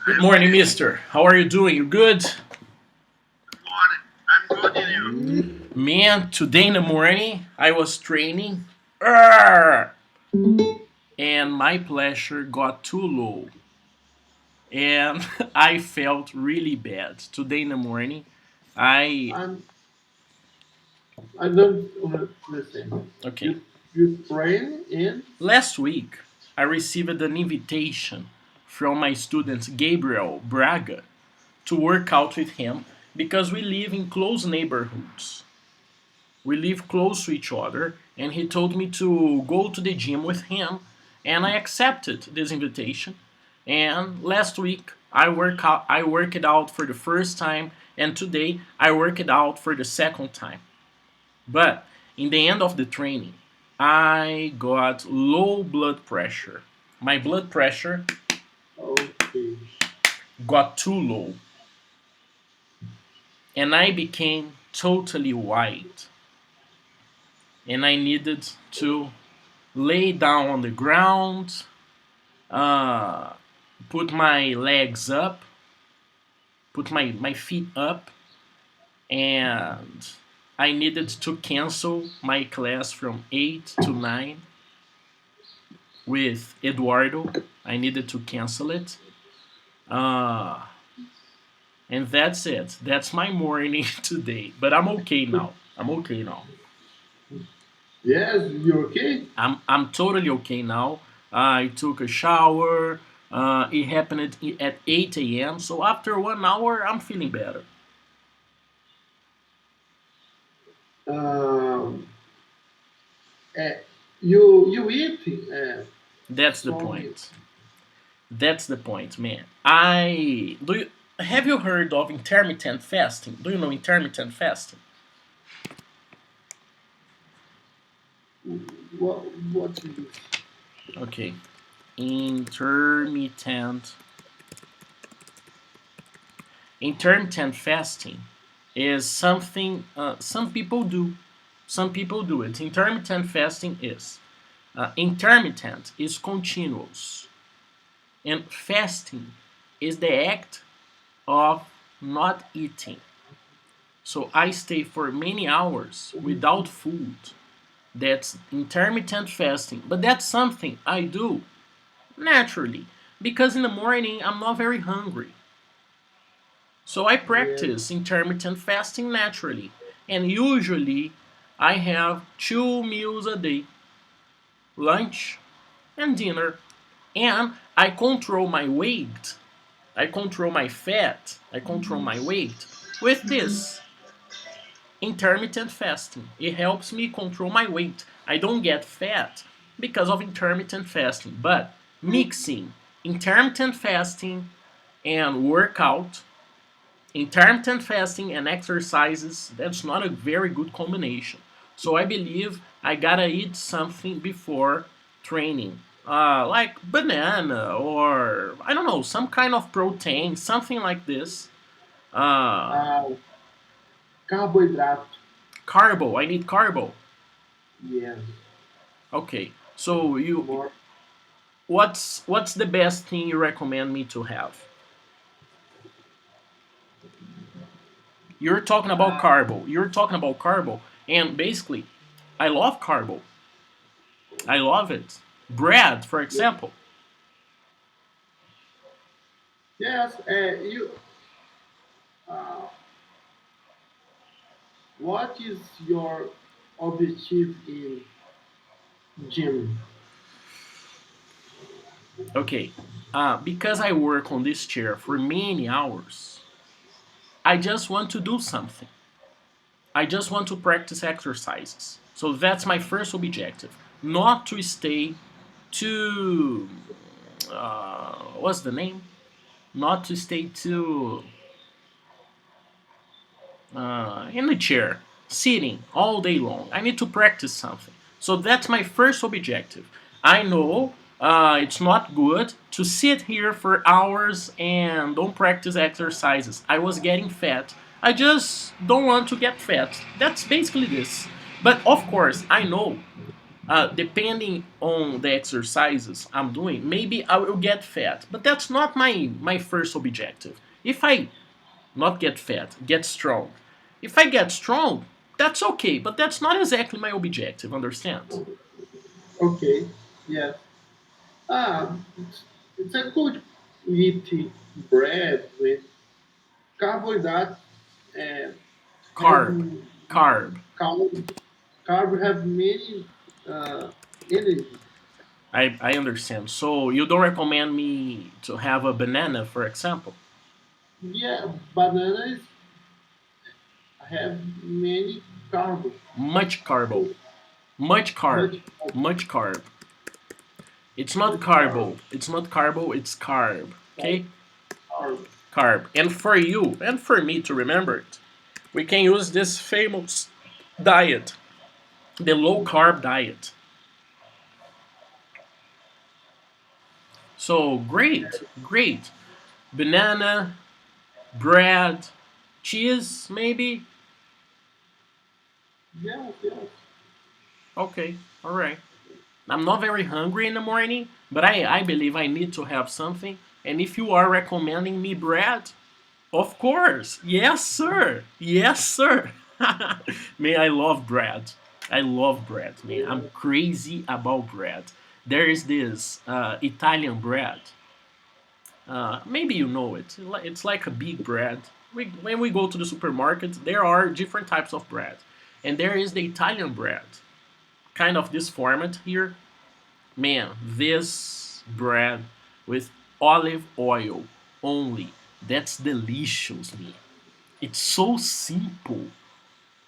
Good morning, mister. How are you doing? You good? Morning. I'm good in you. Man, today in the morning, I was training. Arrgh! And my pressure got too low. And I felt really bad. Today in the morning, I. I'm. I don't listen. Okay. You train in. Last week, I received an invitation from my student Gabriel Braga to work out with him because we live in close neighborhoods. We live close to each other, and he told me to go to the gym with him, and I accepted this invitation. And last week I worked it out for the first time, and today I work it out for the second time. But in the end of the training, I got low blood pressure. My blood pressure Okay. got too low, and I became totally white, and I needed to lay down on the ground, uh, put my legs up, put my feet up, and I needed to cancel my class from 8 to 9 with Eduardo. I needed to cancel it. Uh, and that's it. That's my morning today. But I'm okay now. I'm okay now. Yes, you okay? I'm totally okay now. I took a shower. It happened at 8 a.m. So after 1 hour, I'm feeling better. Um. Uh, you eat That's the some. point. That's the point, man. I do. You, have you heard of intermittent fasting? Do you know intermittent fasting? What is this? Okay, intermittent intermittent fasting is something some people do. Some people do it. Intermittent fasting is intermittent is continuous, and fasting is the act of not eating. So I stay for many hours without food. That's intermittent fasting. But that's something I do naturally because in the morning I'm not very hungry. So I Yes. practice intermittent fasting naturally. And usually I have 2 meals a day, lunch and dinner. And I control my weight. I control my fat. I control my weight with this intermittent fasting. It helps me control my weight. I don't get fat because of intermittent fasting. But mixing intermittent fasting and workout, intermittent fasting and exercises, that's not a very good combination. So I believe I gotta eat something before training. Like banana or I don't know, some kind of protein, something like this. Uh, Uh, Carbohydrate. Carbo, I need carbo. Yes. Okay. So you More. what's the best thing you recommend me to have? You're talking about Uh, carbo. You're talking about carbo. And basically, I love carbo. I love it. Bread, for example. yes. You. Uh, what is your objective in gym? Okay. Because I work on this chair for many hours, I just want to do something. I just want to practice exercises. So that's my first objective. Not to stay too. What's the name? Not to stay too in the chair, sitting all day long. I need to practice something. So that's my first objective. I know it's not good to sit here for hours and don't practice exercises. I was getting fat. I just don't want to get fat. That's basically this. But of course, I know Depending on the exercises I'm doing, maybe I will get fat. But that's not my first objective. If I not get fat, get strong. If I get strong, that's okay, but that's not exactly my objective, understand? Okay. Yes. It's a good eating bread with carbohydrates and have Carb. Carb. carb. Carb have many energy. I understand. So you don't recommend me to have a banana, for example? Yeah, bananas have many carb. Much carbo. Much carb. Much Much carb. It's not much carb. carbo. It's not carbo, it's carb. Carb. Okay? Carb. Carb. And for you and for me to remember it, we can use this famous diet, the low carb diet. So great, great. Banana, bread, cheese, maybe. Yes, yes. Okay, all right. I'm not very hungry in the morning, but I believe I need to have something. And if you are recommending me bread, of course. Yes, sir. Yes, sir. Man, I love bread. I love bread, man. I'm crazy about bread. There is this Italian bread. Maybe you know it. It's like a big bread. When we go to the supermarket, there are different types of bread. And there is the Italian bread. Kind of this format here. Man, this bread with olive oil only. That's delicious, man. It's so simple,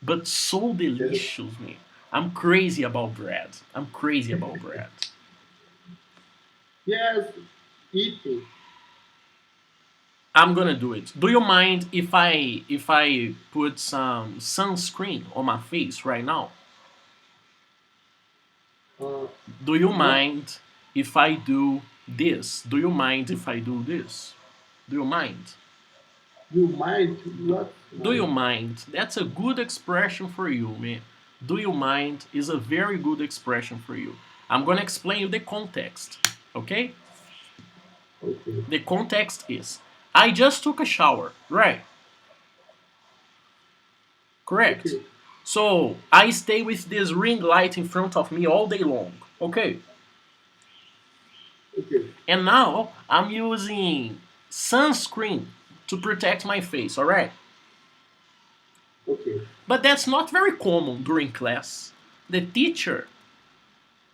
but so Yes. delicious, man. I'm crazy about bread. I'm crazy about bread. Yes, eating. I'm gonna do it. Do you mind if I put some sunscreen on my face right now? Uh, Do you what mind if I do this? Do you mind if I do this? Do you mind? you mind? What Do you mind? mind? That's a good expression for you, man. Do you mind is a very good expression for you. I'm gonna explain you the context, okay? Okay. The context is I just took a shower, right? Correct. Okay. So I stay with this ring light in front of me all day long, okay? Okay. And now I'm using sunscreen to protect my face, alright? Okay. But that's not very common during class. The teacher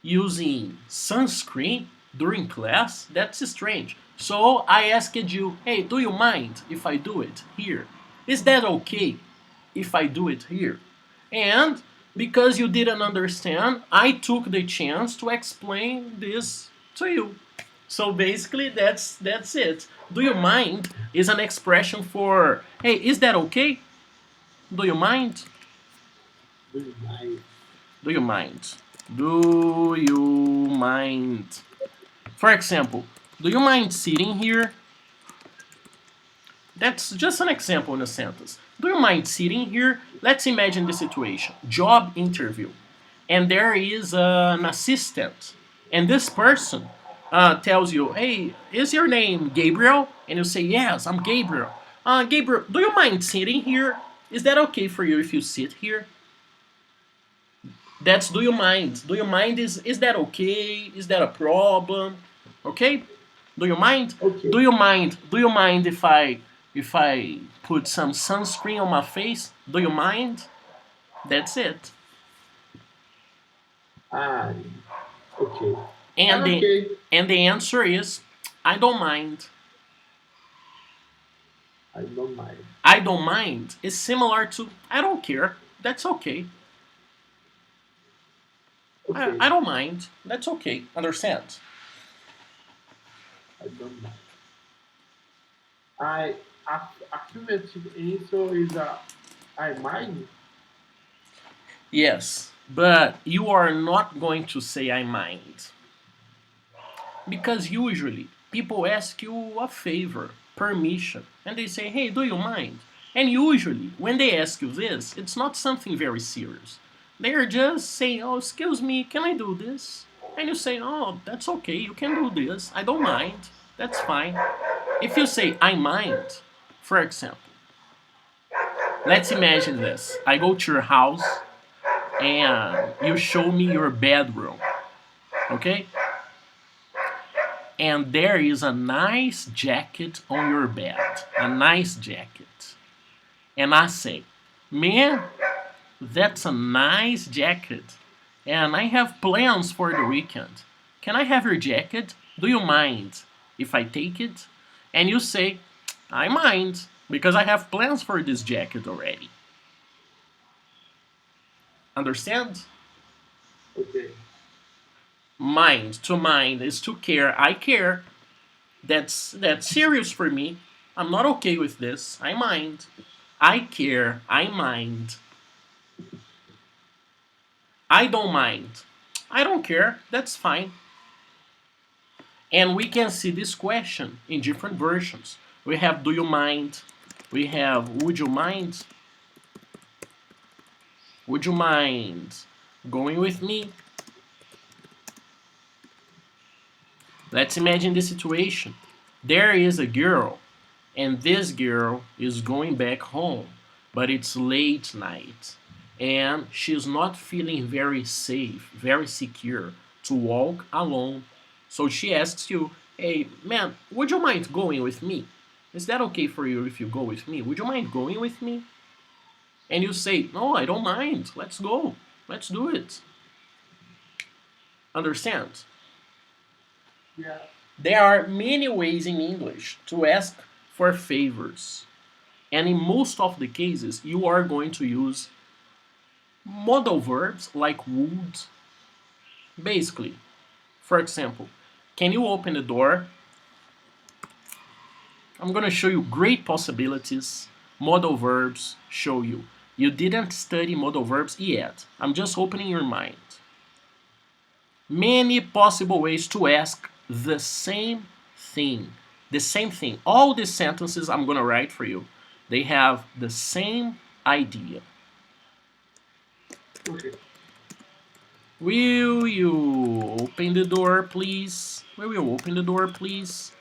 using sunscreen during class, that's strange. So I asked you, hey, do you mind if I do it here? Is that okay if I do it here? And because you didn't understand, I took the chance to explain this to you. So basically, that's it. Do you mind is an expression for, hey, is that okay? Do you mind? Do you mind? Do you mind? Do you mind? For example, do you mind sitting here? That's just an example in a sentence. Do you mind sitting here? Let's imagine the situation. Job interview. And there is an assistant. And this person tells you, hey, is your name Gabriel? And you say, yes, I'm Gabriel. Gabriel, do you mind sitting here? Is that okay for you if you sit here? That's do you mind? Do you mind is that okay? Is that a problem? Okay? Do you mind? Okay. Do you mind? Do you mind if I put some sunscreen on my face? Do you mind? That's it. Ah, okay. And the Okay. and the answer is I don't mind. I don't mind. I don't mind is similar to I don't care. That's okay. I, Okay. I don't mind. That's okay. Understand? I don't mind. I affirmative answer is I mind. Yes. But you are not going to say I mind. Because usually people ask you a favor, permission, and they say, hey, do you mind? And usually when they ask you this, it's not something very serious. They're just saying, "Oh, excuse me, can I do this?" And you say, "Oh, that's okay. You can do this. I don't mind. That's fine." If you say, "I mind," for example, let's imagine this. I go to your house and you show me your bedroom, okay? And there is a nice jacket on your bed, a nice jacket. And I say, "Man, that's a nice jacket. And I have plans for the weekend. Can I have your jacket? Do you mind if I take it?" And you say, "I mind, because I have plans for this jacket already." Understand? Okay. Mind, to mind is to care. I care. That's serious for me. I'm not okay with this. I mind. I care. I mind. I don't mind. I don't care. That's fine. And we can see this question in different versions. We have "do you mind?" We have "would you mind?" "Would you mind going with me?" Let's imagine the situation. There is a girl, and this girl is going back home, but it's late night, and she's not feeling very safe, very secure to walk alone. So she asks you, "Hey, man, would you mind going with me? Is that okay for you if you go with me? Would you mind going with me?" And you say, "No, I don't mind. Let's go. Let's do it." Understand? Yeah. There are many ways in English to ask for favors. And in most of the cases, you are going to use modal verbs like would. Basically, for example, "Can you open the door?" I'm going to show you great possibilities modal verbs show you. You didn't study modal verbs yet. I'm just opening your mind. Many possible ways to ask the same thing. The same thing. All these sentences I'm going to write for you, they have the same idea. Okay. Will you open the door, please? Will you open the door, please?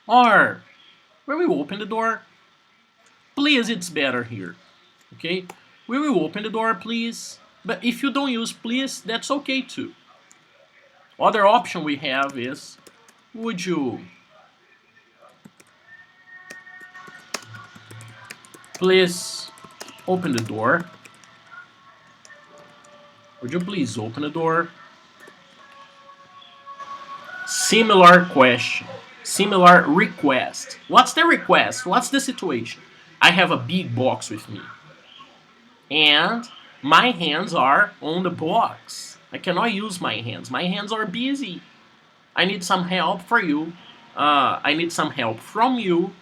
Or, will you open the door? Please, it's better here. Okay? Will you open the door, please? But if you don't use please, that's okay too. Other option we have is, would you please open the door? Would you please open the door? Similar question, similar request. What's the request? What's the situation? I have a big box with me, and my hands are on the box. I cannot use my hands. My hands are busy. I need some help for you. I need some help from you,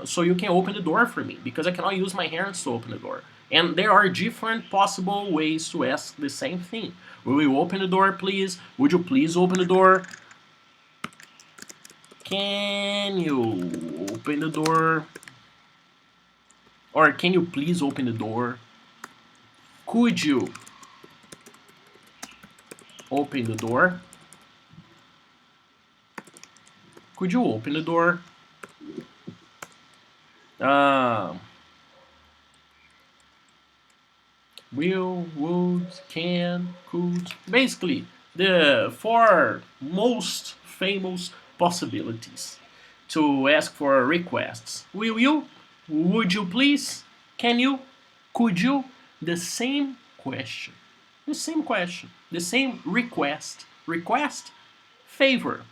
so you can open the door for me, because I cannot use my hands to open the door. And there are different possible ways to ask the same thing. Will you open the door, please? Would you please open the door? Can you open the door? Or can you please open the door? Could you open the door? Could you open the door? Uh, will, would, can, could. Basically, the four most famous possibilities to ask for requests. Will you? Would you please? Can you? Could you? The same question. The same question. The same request. Request? Favor.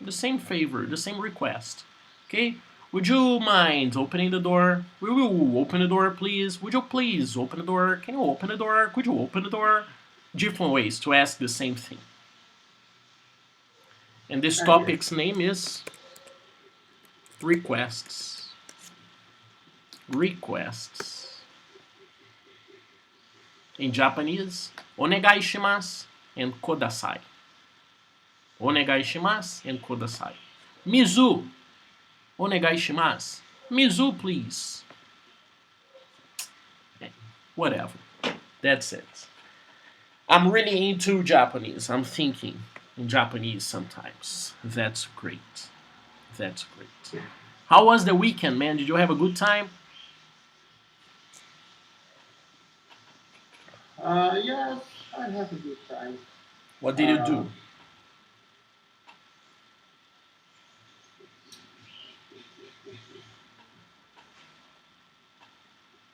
The same favor. The same request. Okay? Would you mind opening the door? Will you open the door, please? Would you please open the door? Can you open the door? Could you open the door? Different ways to ask the same thing. And this Yes. topic's name is requests. Requests. In Japanese, onegai shimasu and kodasai. Onegai shimasu and kodasai. Mizu, onegai shimasu. Mizu, please. Whatever. That's it. I'm really into Japanese. I'm thinking in Japanese sometimes. That's great. That's great. How was the weekend, man? Did you have a good time? Yes, I have a good time. What did you Uh, do?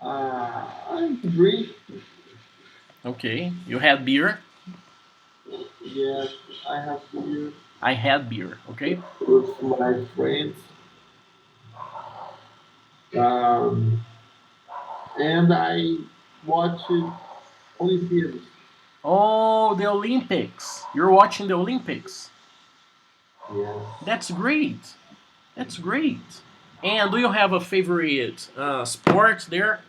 I drink. Okay, you had beer. Yes, I have beer I had beer. Okay. with my friends. Um, and I watched Olympiads. Oh, the Olympics. You're watching the Olympics. Yes. That's great. That's great. And do you have a favorite sport there?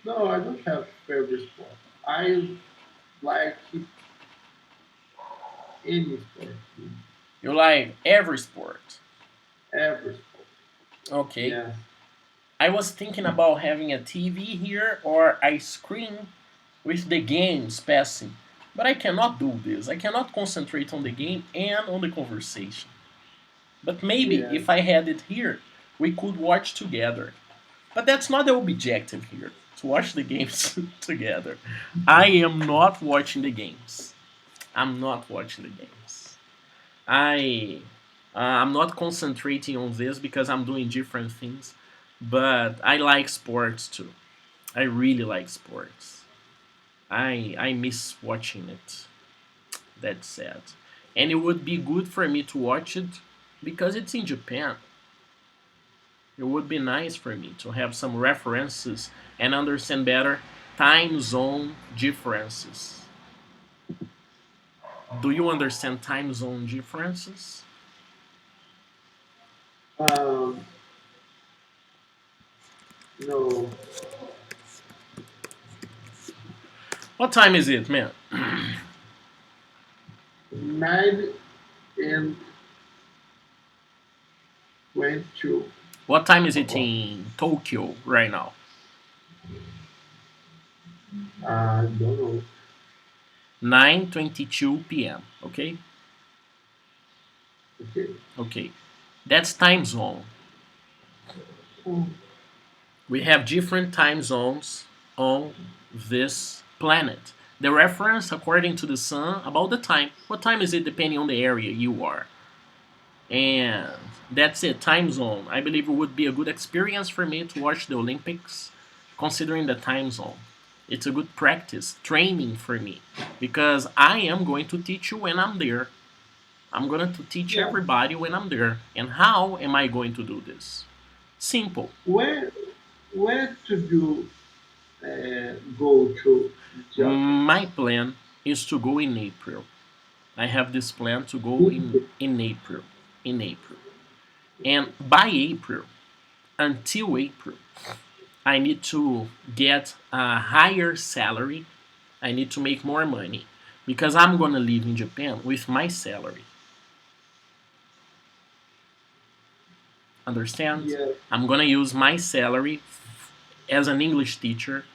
No, I don't have favorite sport. I like any sport, You like every sport. every sport. Okay. Yes. I was thinking about having a TV here or a screen with the games passing. But I cannot do this. I cannot concentrate on the game and on the conversation. But maybe Yes. if I had it here, we could watch together. But that's not the objective here, to watch the games together. I am not watching the games. I'm not watching the games. I'm not concentrating on this because I'm doing different things. But I like sports too. I really like sports. I miss watching it. That's sad. And it would be good for me to watch it because it's in Japan. It would be nice for me to have some references and understand better time zone differences. Do you understand time zone differences? Um, no, What time is it, man? 9 and 22 What time is it o'clock. in Tokyo right now? I don't know. 9:22 p.m. Okay? Okay. Okay. That's time zone. Oh, We have different time zones on this planet. The reference according to the sun about the time. What time is it depending on the area you are? And that's it, time zone. I believe it would be a good experience for me to watch the Olympics considering the time zone. It's a good practice, training for me because I am going to teach you when I'm there. I'm going to teach yeah. everybody when I'm there. And how am I going to do this? Simple. Where where to do go to Japan? My plan is to go in April. I have this plan to go in April. In April. And by April, until April, I need to get a higher salary. I need to make more money because I'm gonna live in Japan with my salary. Understand? Yes. I'm gonna use my salary as an English teacher,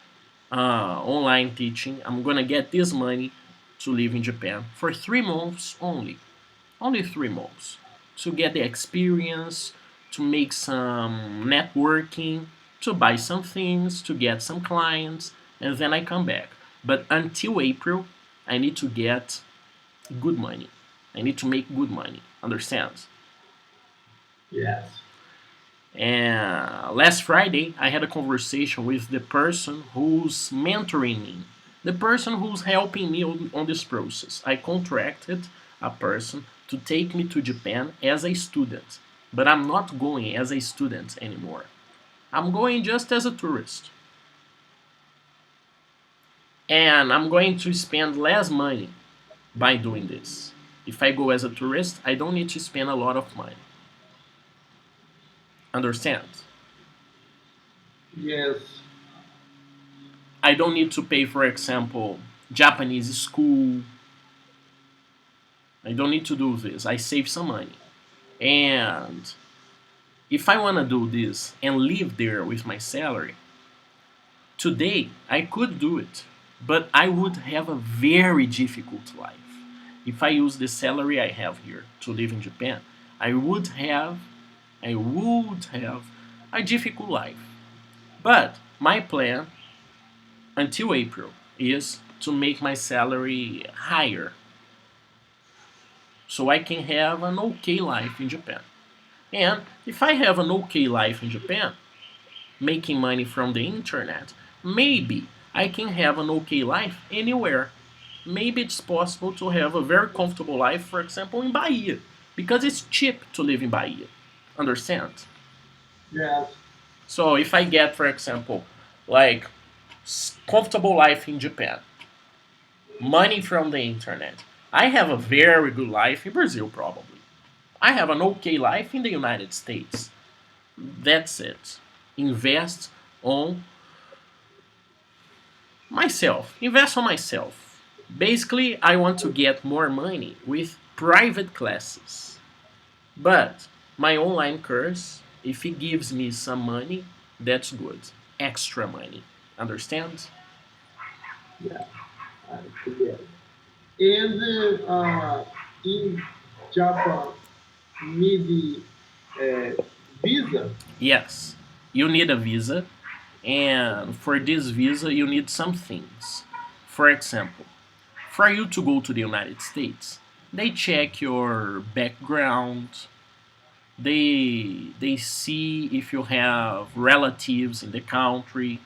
online teaching. I'm gonna get this money to live in Japan for 3 months only 3 months, to get the experience, to make some networking, to buy some things, to get some clients, and then I come back. But until April, I need to get good money. I need to make good money. Understand? Yes. And last Friday, I had a conversation with the person who's mentoring me, the person who's helping me on this process. I contracted a person to take me to Japan as a student, but I'm not going as a student anymore. I'm going just as a tourist. And I'm going to spend less money by doing this. If I go as a tourist, I don't need to spend a lot of money. Understand? Yes. I don't need to pay, for example, Japanese school. I don't need to do this. I save some money. And If I want to do this and live there with my salary, today I could do it, but I would have a very difficult life. If I use the salary I have here to live in Japan, I would have I would have a difficult life. But my plan until April is to make my salary higher so I can have an okay life in Japan. And if I have an okay life in Japan, making money from the internet, maybe I can have an okay life anywhere. Maybe it's possible to have a very comfortable life, for example, in Bahia, because it's cheap to live in Bahia. Understand? Yes. So if I get, for example, like comfortable life in Japan, money from the internet, I have a very good life in Brazil, probably. I have an okay life in the United States. That's it. Invest on myself. Invest on myself. Basically, I want to get more money with private classes. But my online course, if it gives me some money, that's good. Extra money. Understand? Yeah. I forget. And in Japan, need visa. Yes. You need a visa, and for this visa, you need some things. For example, for you to go to the United States, they check your background, they see if you have relatives in the country.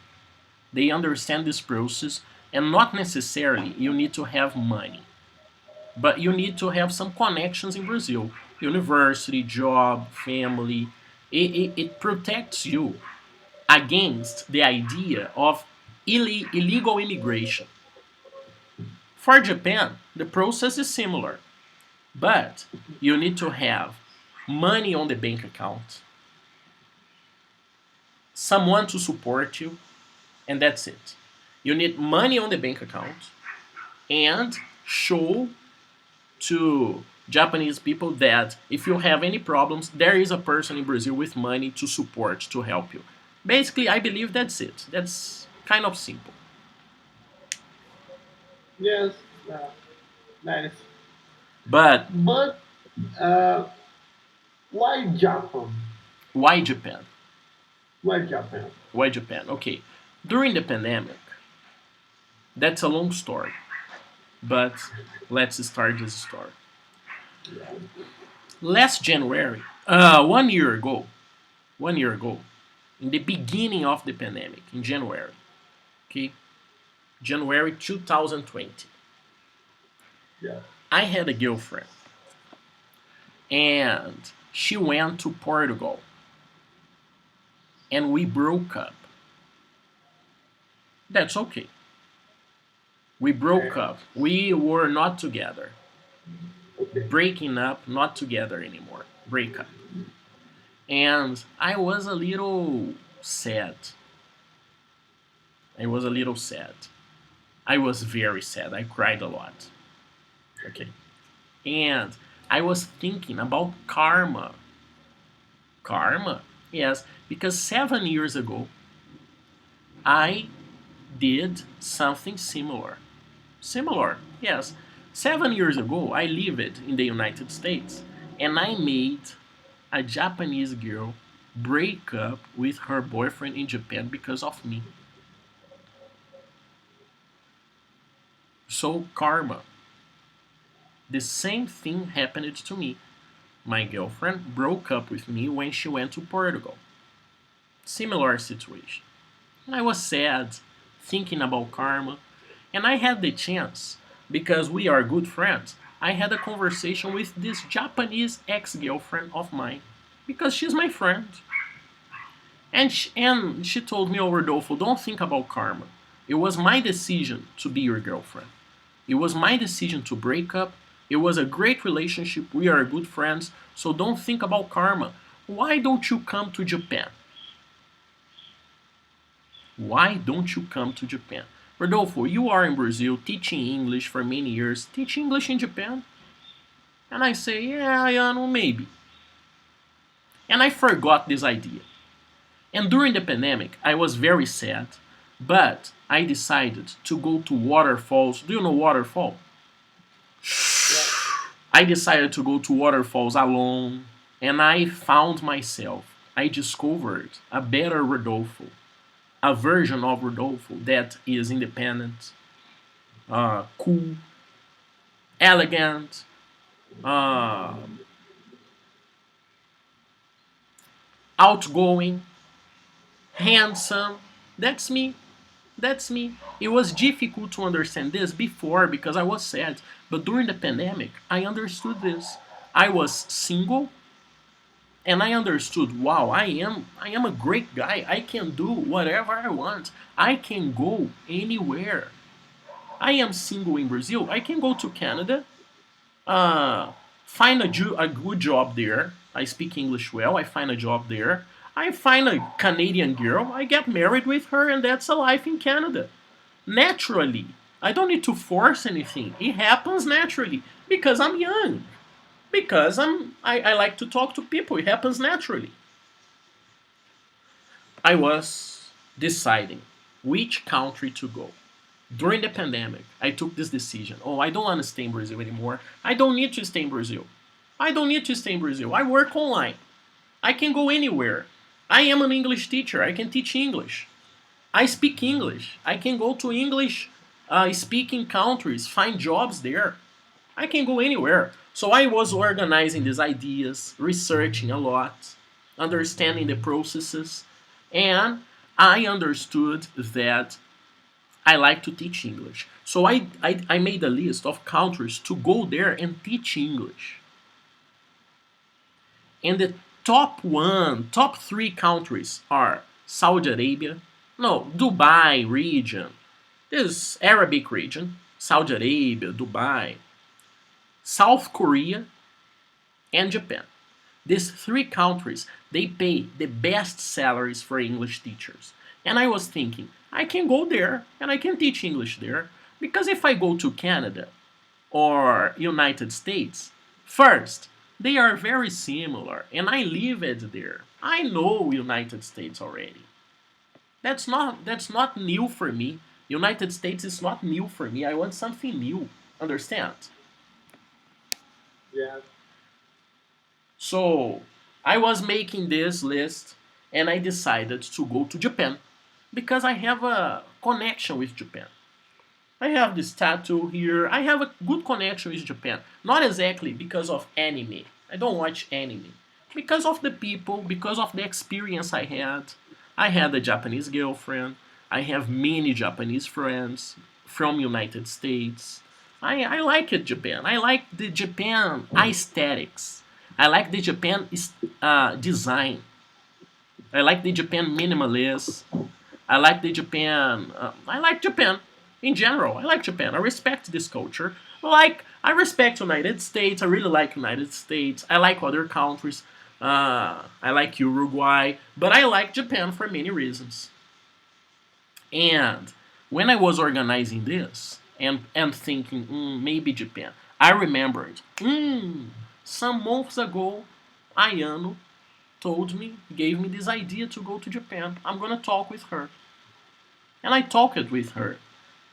They understand this process, and not necessarily you need to have money, but you need to have some connections in Brazil, university, job, family. It protects you against the idea of illegal immigration. For Japan, the process is similar, but you need to have money on the bank account, someone to support you, and that's it. You need money on the bank account and show to Japanese people that if you have any problems, there is a person in Brazil with money to support, to help you. Basically, I believe that's it. That's kind of simple. Yes. Nice. But But uh, why Japan? why Japan? Why Japan? Why Japan? Okay. During the pandemic, that's a long story, but let's start this story. Last January, 1 year ago, 1 year ago, in the beginning of the pandemic, in January, okay, January 2020, Yeah. I had a girlfriend, and she went to Portugal, and we broke up. That's okay. We broke Okay. up. We were not together. Okay. Breaking up, not together anymore. Break up. And I was a little sad. I was a little sad. I was very sad. I cried a lot. Okay. And I was thinking about karma. Karma? Yes, because 7 years ago, I did something similar. Similar, yes. 7 years ago, I lived in the United States and I made a Japanese girl break up with her boyfriend in Japan because of me. So, karma. The same thing happened to me. My girlfriend broke up with me when she went to Portugal. Similar situation. And I was sad, thinking about karma, and I had the chance, because we are good friends, I had a conversation with this Japanese ex girlfriend of mine, because she's my friend. And she told me, oh, Rodolfo, don't think about karma. It was my decision to be your girlfriend. It was my decision to break up. It was a great relationship. We are good friends. So don't think about karma. Why don't you come to Japan? Why don't you come to Japan? Rodolfo, you are in Brazil teaching English for many years. Teach English in Japan? And I say, yeah, Ayano, maybe. And I forgot this idea. And during the pandemic, I was very sad, but I decided to go to waterfalls. Do you know waterfall? Yeah. I decided to go to waterfalls alone, and I found myself. I discovered a better Rodolfo, a version of Rodolfo that is independent, cool, elegant, uh, outgoing, handsome. That's me. That's me. It was difficult to understand this before because I was sad, but during the pandemic, I understood this. I was single, and I understood, wow, I am a great guy. I can do whatever I want. I can go anywhere. I am single in Brazil. I can go to Canada, uh, find a good job there. I speak English well. I find a job there. I find a Canadian girl. I get married with her, and that's a life in Canada. Naturally. I don't need to force anything. It happens naturally because I'm young. Because I like to talk to people. It happens naturally. I was deciding which country to go. During the pandemic, I took this decision. Oh, I don't want to stay in Brazil anymore. I don't need to stay in Brazil. I don't need to stay in Brazil. I work online. I can go anywhere. I am an English teacher. I can teach English. I speak English. I can go to English speaking countries, find jobs there. I can go anywhere. So I was organizing these ideas, researching a lot, understanding the processes, and I understood that I like to teach English. So I made a list of countries to go there and teach English. And the top three countries are Saudi Arabia, no, Dubai region, this Arabic region, Saudi Arabia, Dubai, South Korea, and Japan. These three countries, they pay the best salaries for English teachers. And I was thinking, I can go there and I can teach English there because if I go to Canada or United States, first, they are very similar and I live it there. I know United States already. That's not new for me. United States is not new for me. I want something new. Understand? Yeah. So I was making this list and I decided to go to Japan because I have a connection with Japan. I have this tattoo here. I have a good connection with Japan. Not exactly because of anime. I don't watch anime. Because of the people, because of the experience I had. I had a Japanese girlfriend. I have many Japanese friends from United States. I like it, Japan. I like the Japan aesthetics. I like the Japan design. I like the Japan minimalist. I like the Japan. I like Japan in general. I like Japan. I respect this culture. Like I respect United States. I really like United States. I like other countries. I like Uruguay, but I like Japan for many reasons. And when I was organizing this and thinking maybe Japan, I remembered some months ago, Ayano told me, gave me this idea to go to Japan. I'm gonna talk with her. And I talked with her.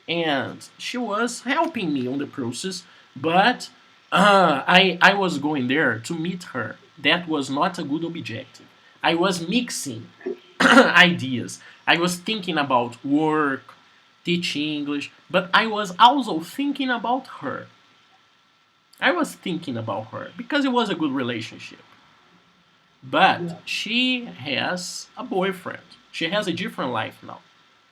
And she was helping me on the process, but I was going there to meet her. That was not a good objective. I was mixing ideas. I was thinking about work, teaching English, but I was also thinking about her. I was thinking about her because it was a good relationship. But Yeah. she has a boyfriend. She has a different life now.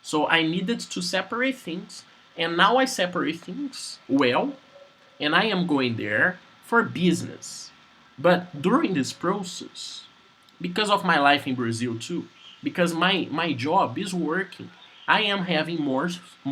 So I needed to separate things, and now I separate things well, and I am going there for business. But during this process, because of my life in Brazil too, because my job is working, I am having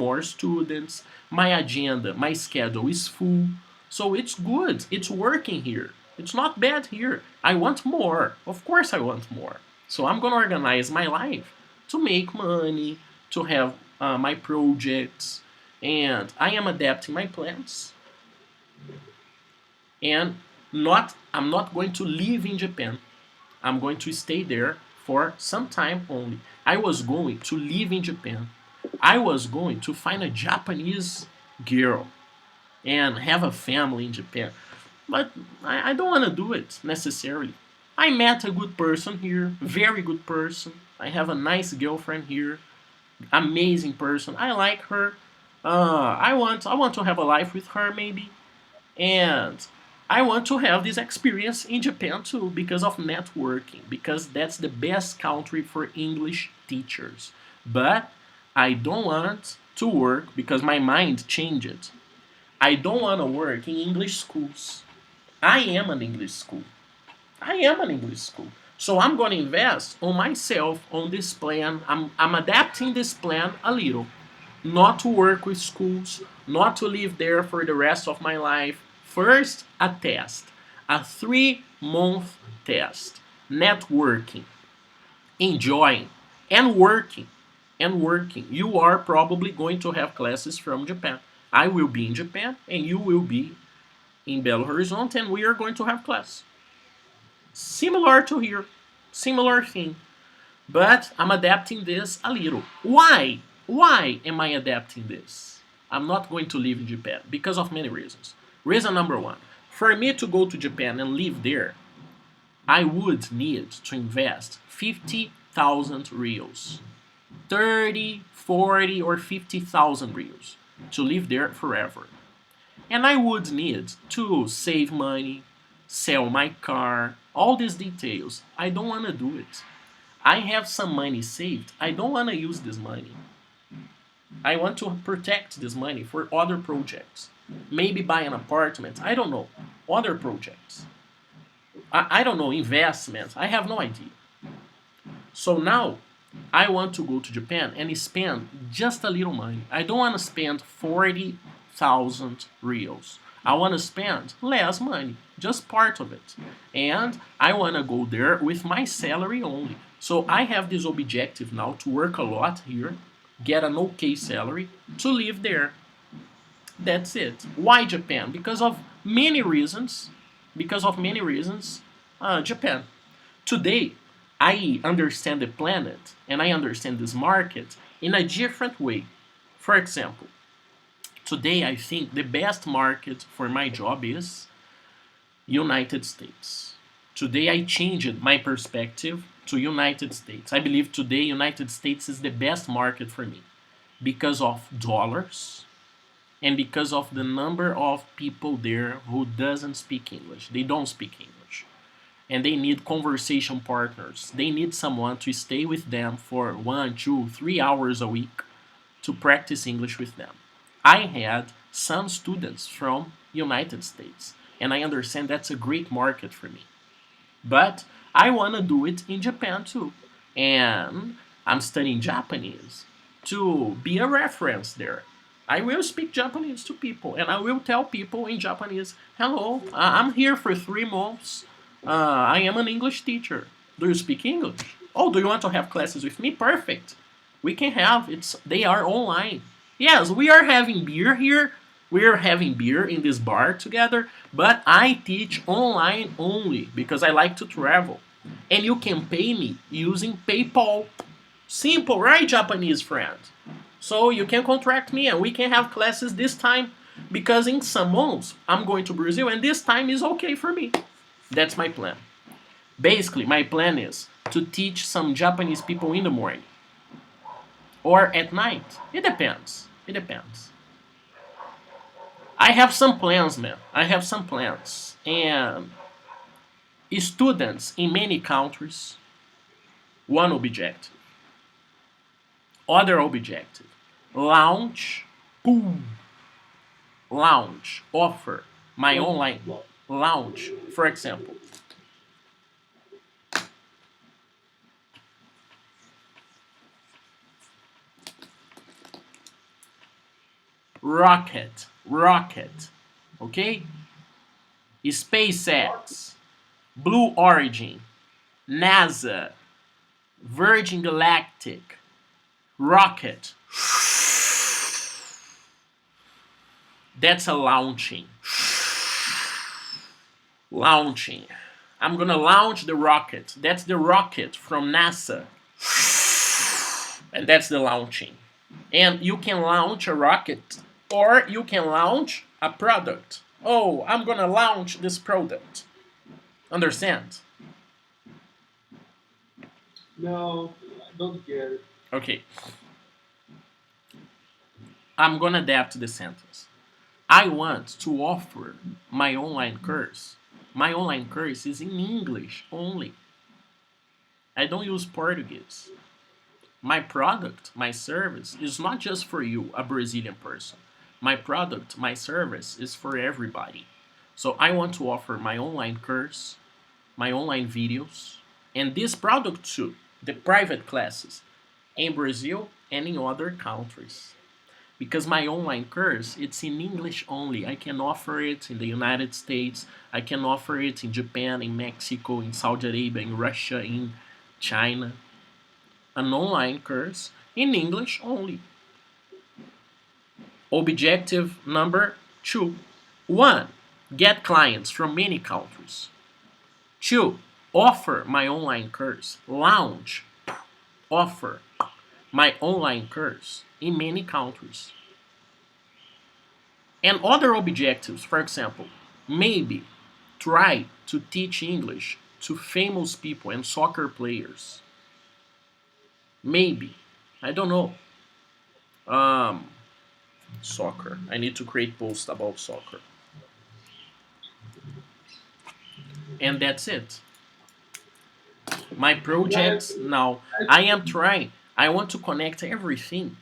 more students. My agenda, my schedule is full, so it's good. It's working here. It's not bad here. I want more. Of course, I want more. So I'm gonna organize my life to make money, to have my projects, and I am adapting my plans and not I'm not going to live in Japan. I'm going to stay there for some time only. I was going to live in Japan. I was going to find a Japanese girl and have a family in Japan. But I don't want to do it necessarily. I met a good person here, very good person. I have a nice girlfriend here, amazing person. I like her. I want to have a life with her maybe, and I want to have this experience in Japan too because of networking, because that's the best country for English teachers. But I don't want to work because my mind changed. I don't want to work in English schools. I am an English school. I am an English school. So I'm going to invest on myself on this plan. I'm adapting this plan a little. Not to work with schools, not to live there for the rest of my life. First, a test, a 3-month test, networking, enjoying, and working. And working. You are probably going to have classes from Japan. I will be in Japan, and you will be in Belo Horizonte, and we are going to have class. Similar to here, similar thing. But I'm adapting this a little. Why? Why am I adapting this? I'm not going to live in Japan because of many reasons. Reason number one, for me to go to Japan and live there, I would need to invest 50,000 reals. 30, 40, or 50,000 reals to live there forever. And I would need to save money, sell my car, all these details. I don't want to do it. I have some money saved. I don't want to use this money. I want to protect this money for other projects. Maybe buy an apartment. I don't know. Other projects. I don't know. Investments. I have no idea. So now I want to go to Japan and spend just a little money. I don't want to spend 40,000 reals. I want to spend less money, just part of it. And I want to go there with my salary only. So I have this objective now to work a lot here, get an okay salary, to live there. That's it. Why Japan? Because of many reasons. Because of many reasons, Japan. Today, I understand the planet and I understand this market in a different way. For example, today I think the best market for my job is United States. Today I changed my perspective to United States. I believe today United States is the best market for me because of dollars and because of the number of people there who doesn't speak English. They don't speak English. And they need conversation partners. They need someone to stay with them for 1, 2, 3 hours a week to practice English with them. I had some students from United States, and I understand that's a great market for me. But I want to do it in Japan too. And I'm studying Japanese to be a reference there. I will speak Japanese to people and I will tell people in Japanese, hello, I'm here for 3 months. I am an English teacher. Do you speak English? Oh, do you want to have classes with me? Perfect. We can have it's they are online. Yes, we are having beer here. We are having beer in this bar together, but I teach online only because I like to travel. And you can pay me using PayPal. Simple, right, Japanese friend? So you can contract me and we can have classes this time because in some months I'm going to Brazil and this time is okay for me. That's my plan. Basically, my plan is to teach some Japanese people in the morning or at night. It depends. It depends. I have some plans, man. I have some plans. And students in many countries, one objective, other objective, launch, boom, launch, offer my online launch, for example. Rocket, okay? SpaceX, Blue Origin, NASA, Virgin Galactic, Rocket. That's a launching. Launching. I'm gonna launch the rocket. That's the rocket from NASA. And that's the launching. And you can launch a rocket or you can launch a product. Oh, I'm gonna launch this product. Understand? No, I don't get it. Okay, I'm gonna adapt the sentence. I want to offer my online course. My online course is in English only. I don't use Portuguese. My product, my service is not just for you, a Brazilian person. My product, my service is for everybody. So I want to offer my online course, my online videos, and this product too, the private classes in Brazil and in other countries. Because my online course, it's in English only. I can offer it in the United States, I can offer it in Japan, in Mexico, in Saudi Arabia, in Russia, in China. An online course in English only. Objective number two. One, get clients from many countries. Two, offer my online course. Launch, offer my online course in many countries. And other objectives, for example, maybe try to teach English to famous people and soccer players. Maybe. I don't know. Um, Soccer. I need to create posts about soccer. And that's it. My Yeah, projects now, I, I am trying. I want to connect everything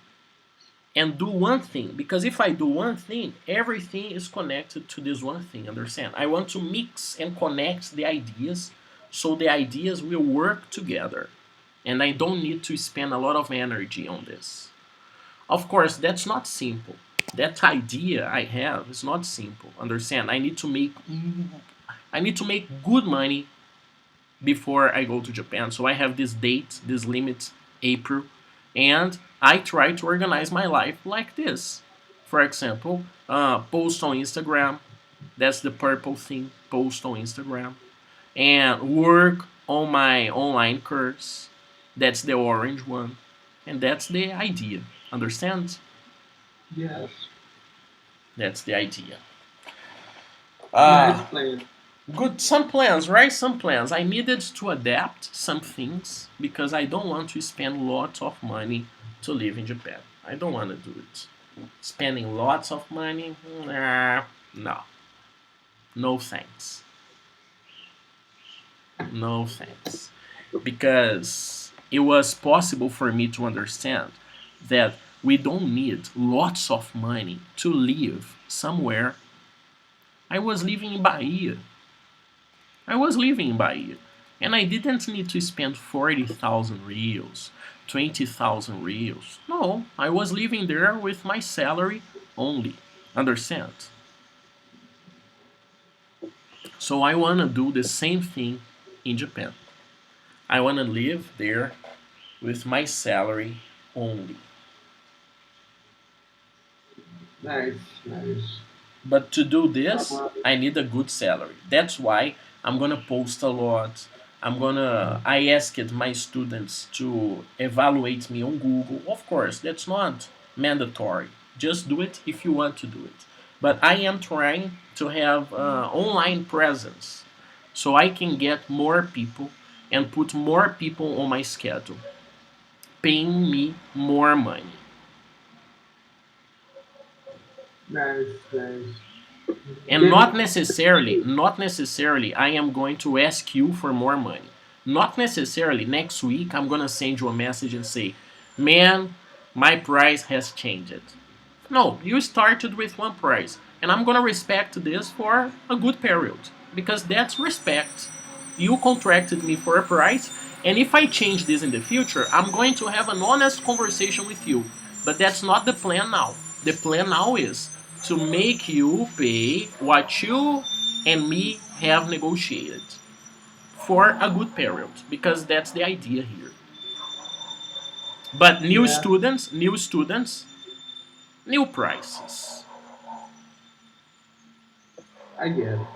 and do one thing, because if I do one thing, everything is connected to this one thing. Understand? I want to mix and connect the ideas so the ideas will work together, and I don't need to spend a lot of energy on this. Of course, that's not simple. That idea I have is not simple. Understand? I need to make good money before I go to Japan. So I have this date, this limit, April, and I try to organize my life like this. For example, post on Instagram. That's the purple thing. Post on Instagram and work on my online course. That's the orange one, and that's the idea. Understand? yes. That's the idea. Nice Uh, plan. Good. Some plans, right? Some plans. I needed to adapt some things because I don't want to spend lots of money to live in Japan. I don't want to do it. Spending lots of money? Nah, no. No thanks. No thanks. Because it was possible for me to understand that we don't need lots of money to live somewhere. I was living in Bahia. I was living in Bahia. And I didn't need to spend 40,000 reals, 20,000 reals. No, I was living there with my salary only. Understand? So I want to do the same thing in Japan. I want to live there with my salary only. Nice, nice. But to do this, Uh, I need a good salary. That's why I'm gonna post a lot. I asked my students to evaluate me on Google. Of course, that's not mandatory. Just do it if you want to do it. But I am trying to have online presence so I can get more people and put more people on my schedule, paying me more money. nice, nice. And Then, not necessarily I am going to ask you for more money. Not necessarily next week I'm going to send you a message and say, man, my price has changed. No, you started with one price, and I'm going to respect this for a good period, because that's respect. You contracted me for a price, and if I change this in the future, I'm going to have an honest conversation with you. But that's not the plan now. The plan now is to make you pay what you and me have negotiated for a good period, because that's the idea here. But yeah, new students, new prices. I get it.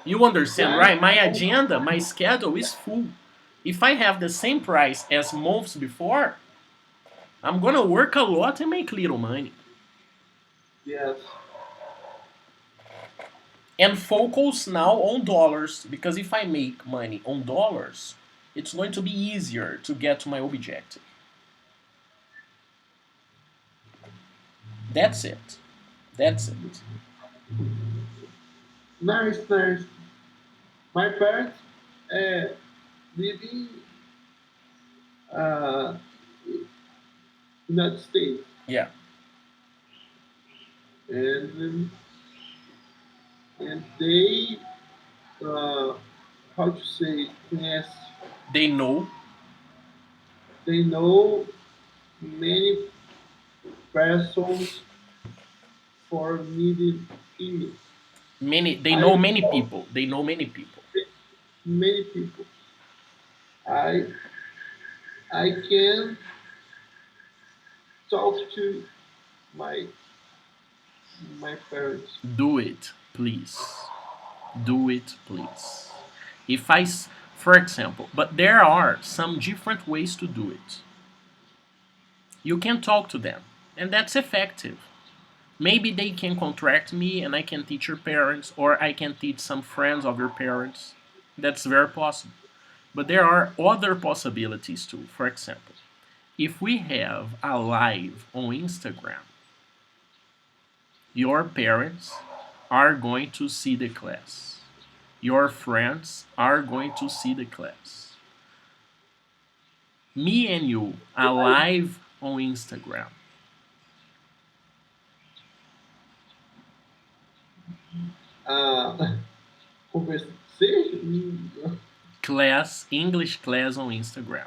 You understand, Yeah, right? My agenda, my schedule is full. If I have the same price as months before, I'm gonna work a lot and make little money. yes. And focus now on dollars, because if I make money on dollars, it's going to be easier to get to my objective. That's it. That's it. Nice, nice. My parents uh, living uh, United States, Yeah. and and they how to say yes, They know they know many persons for needing image. they know I many talk people. They know many people. to many people. I I can talk to my my parents. Do it, please. Do it, please. If I, for example, but there are some different ways to do it. You can talk to them, and that's effective. Maybe they can contract me and I can teach your parents, or I can teach some friends of your parents. That's very possible. But there are other possibilities too. For example, if we have a live on Instagram, your parents are going to see the class. Your friends are going to see the class. Me and you are live on Instagram. Uh, conversation? Class, English class on Instagram.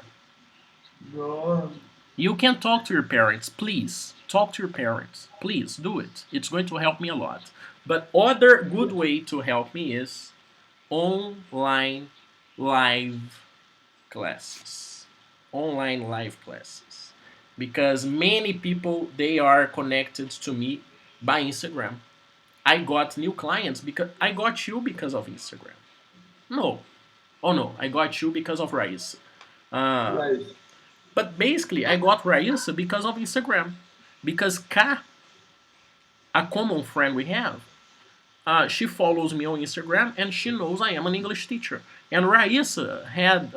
No, You can talk to your parents, please. Talk to your parents. Please do it. It's going to help me a lot. But other good way to help me is online live classes. Online live classes. Because many people they are connected to me by Instagram. I got new clients because I got you because of Instagram. No. Oh no, I got you because of Raíssa. Uh, right. but basically, I got Raíssa because of Instagram. Because K, a common friend we have, she follows me on Instagram and she knows I am an English teacher. And Raíssa had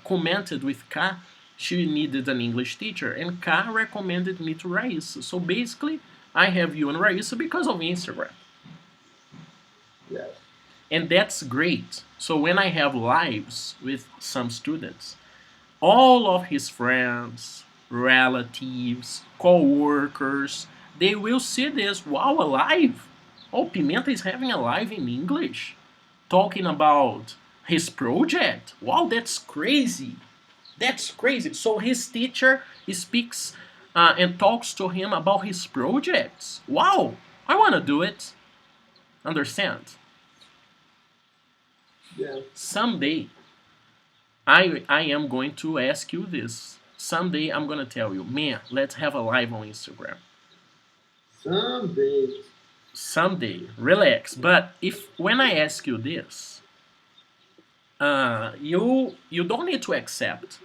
commented with K, she needed an English teacher, and K recommended me to Raíssa. So basically, I have you and Raíssa because of Instagram. Yes. And that's great. So when I have lives with some students, all of his friends, relatives, co-workers, they will see this. Wow, a live! Oh, Pimenta is having a live in English, talking about his project. Wow, that's crazy! That's crazy. So his teacher speaks and talks to him about his projects. Wow, I want to do it. Understand? Yes. Someday I am going to ask you this. Someday I'm gonna tell you, man, let's have a live on Instagram. Some days. Someday, relax. But if when I ask you this, you don't need to accept.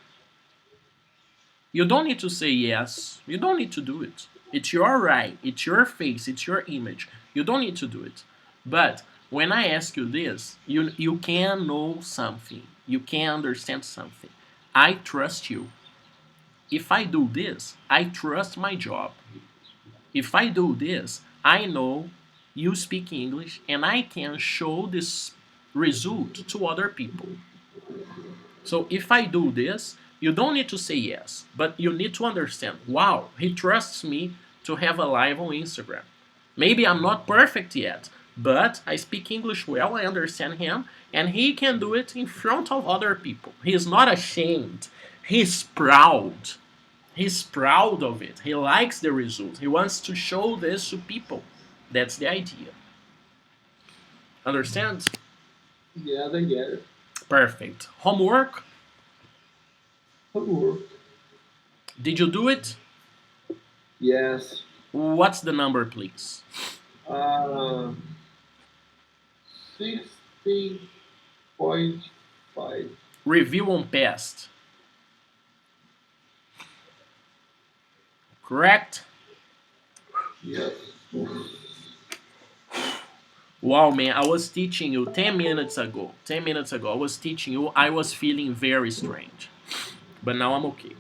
You don't need to say yes. You don't need to do it. It's your right. It's your face. It's your image. You don't need to do it. But when I ask you this, you can know something. You can understand something. I trust you. If I do this, I trust my job. If I do this, I know you speak English and I can show this result to other people. So if I do this, you don't need to say yes, but you need to understand, wow, he trusts me to have a live on Instagram. Maybe I'm not perfect yet, but I speak English well, I understand him, and he can do it in front of other people. He is not ashamed. He's proud. He's proud of it. He likes the result. He wants to show this to people. That's the idea. Understand? Yeah, I get it. Perfect. Homework? Homework. Did you do it? Yes. What's the number, please? Uh, 16. 16.5. Review on past. Correct? Yes. Wow, man, I was teaching you 10 minutes ago. 10 minutes ago, I was teaching you. I was feeling very strange. But now I'm okay.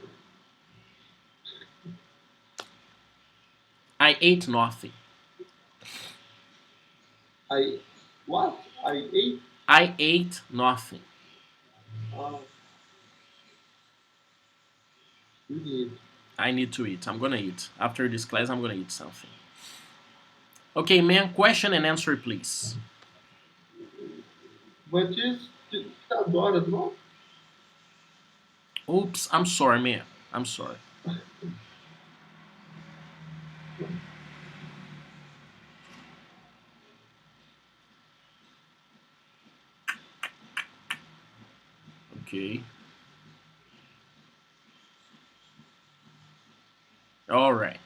I ate nothing. I what? I ate. I ate nothing. Uh, you did. I need to eat. I'm gonna eat. After this class, I'm gonna eat something. Okay, man, question and answer, please. But just adora, não? Oops, I'm sorry, man. I'm sorry. Okay. All right.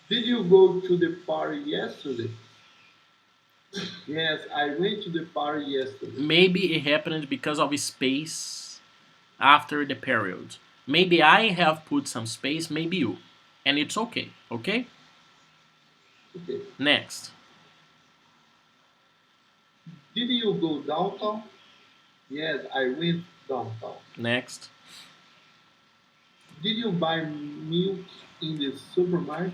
Did you go to the party yesterday? Yes, I went to the party yesterday. Maybe it happened because of space after the period. Maybe I have put some space, maybe you. And it's okay. Okay? Okay. Next. Did you go downtown? Yes, I went downtown. Next. Did you buy milk in the supermarket?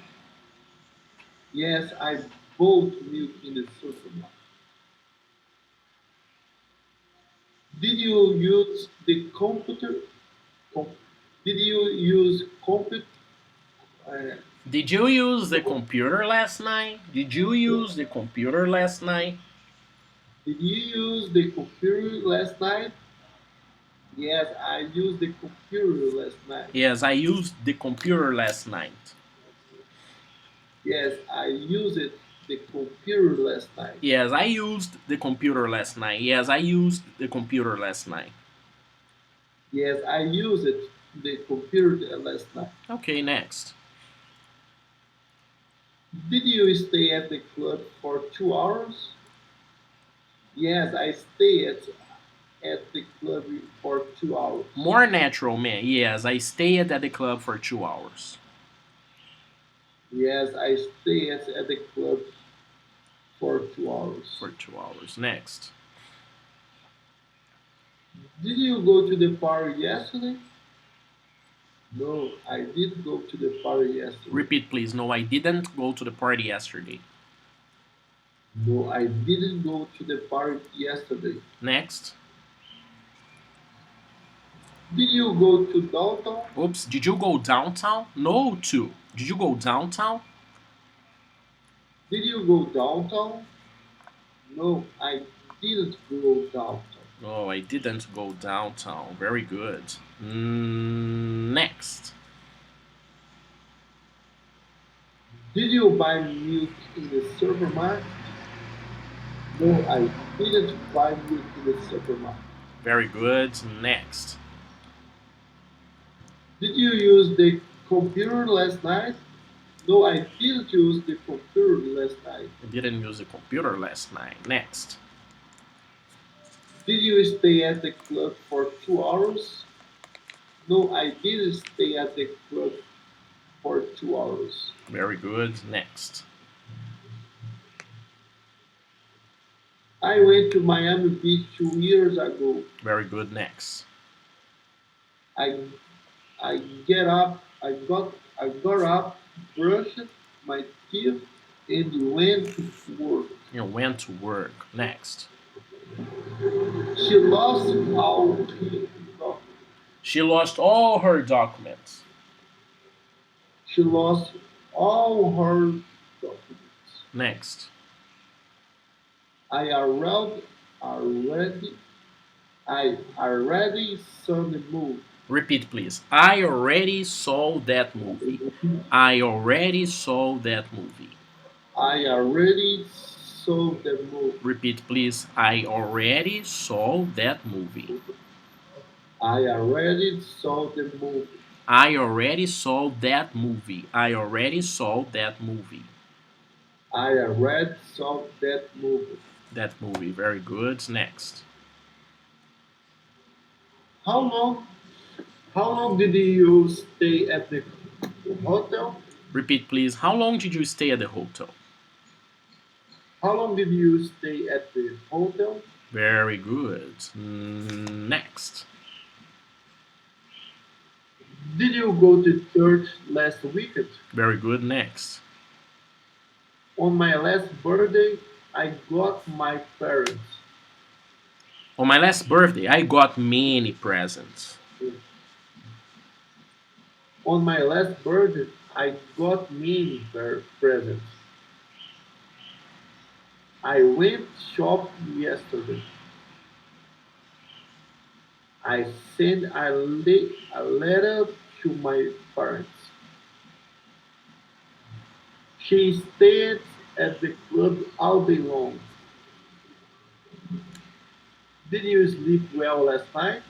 Yes, I bought milk in the supermarket. Did you use the computer? Com- did you use computer? Uh, Did you use the computer last night? Did you use the computer last night? did you use the computer last night? Yes, I used the computer last night. Yes, I used the computer last night. Yes, I used the computer last night. Yes, I used the computer last night. Yes, I used the computer last night. Yes, I used the computer last night. Okay, next. Did you stay at the club for 2 hours? Yes, I stayed at the club for 2 hours. More natural, man. Yes, I stayed at the club for 2 hours. Yes, I stayed at the club for 2 hours. For 2 hours. Next. Did you go to the party yesterday? No, I did go to the party yesterday. Repeat, please. No, I didn't go to the party yesterday. No, I didn't go to the party yesterday. Next. Did you go to downtown? Oops, did you go downtown? No, too. Did you go downtown? Did you go downtown? No, I didn't go downtown. No, I didn't go downtown. Very good. Next. Did you buy milk in the supermarket? No, I didn't buy milk in the supermarket. Very good. Next. Did you use the computer last night? No, I didn't use the computer last night. I didn't use the computer last night. Next. Did you stay at the club for 2 hours? No, I didn't stay at the club for 2 hours. Very good. Next. I went to Miami Beach 2 years ago. Very good. Next. I I get up. I got up, brushed my teeth, and went to work. You went to work. Next. She lost all her documents. She lost all her documents. She lost all her documents. Next. I already, I already saw the movie. Repeat, please. I already saw that movie. I already saw that movie. I already saw the movie. Repeat, please. I already saw that movie. I already saw the movie. I already saw that movie. I already saw that movie. I read saw that movie. That movie, very good. Next. How long? How long did you stay at the hotel? Repeat, please. How long did you stay at the hotel? How long did you stay at the hotel? Very good. Next. Did you go to church last weekend? Very good. Next. On my last birthday, I got my parents. On my last birthday, I got many presents. On my last birthday, I got many presents. I went shopping yesterday. I sent a letter to my parents. She stayed at the club all day long. Did you sleep well last night?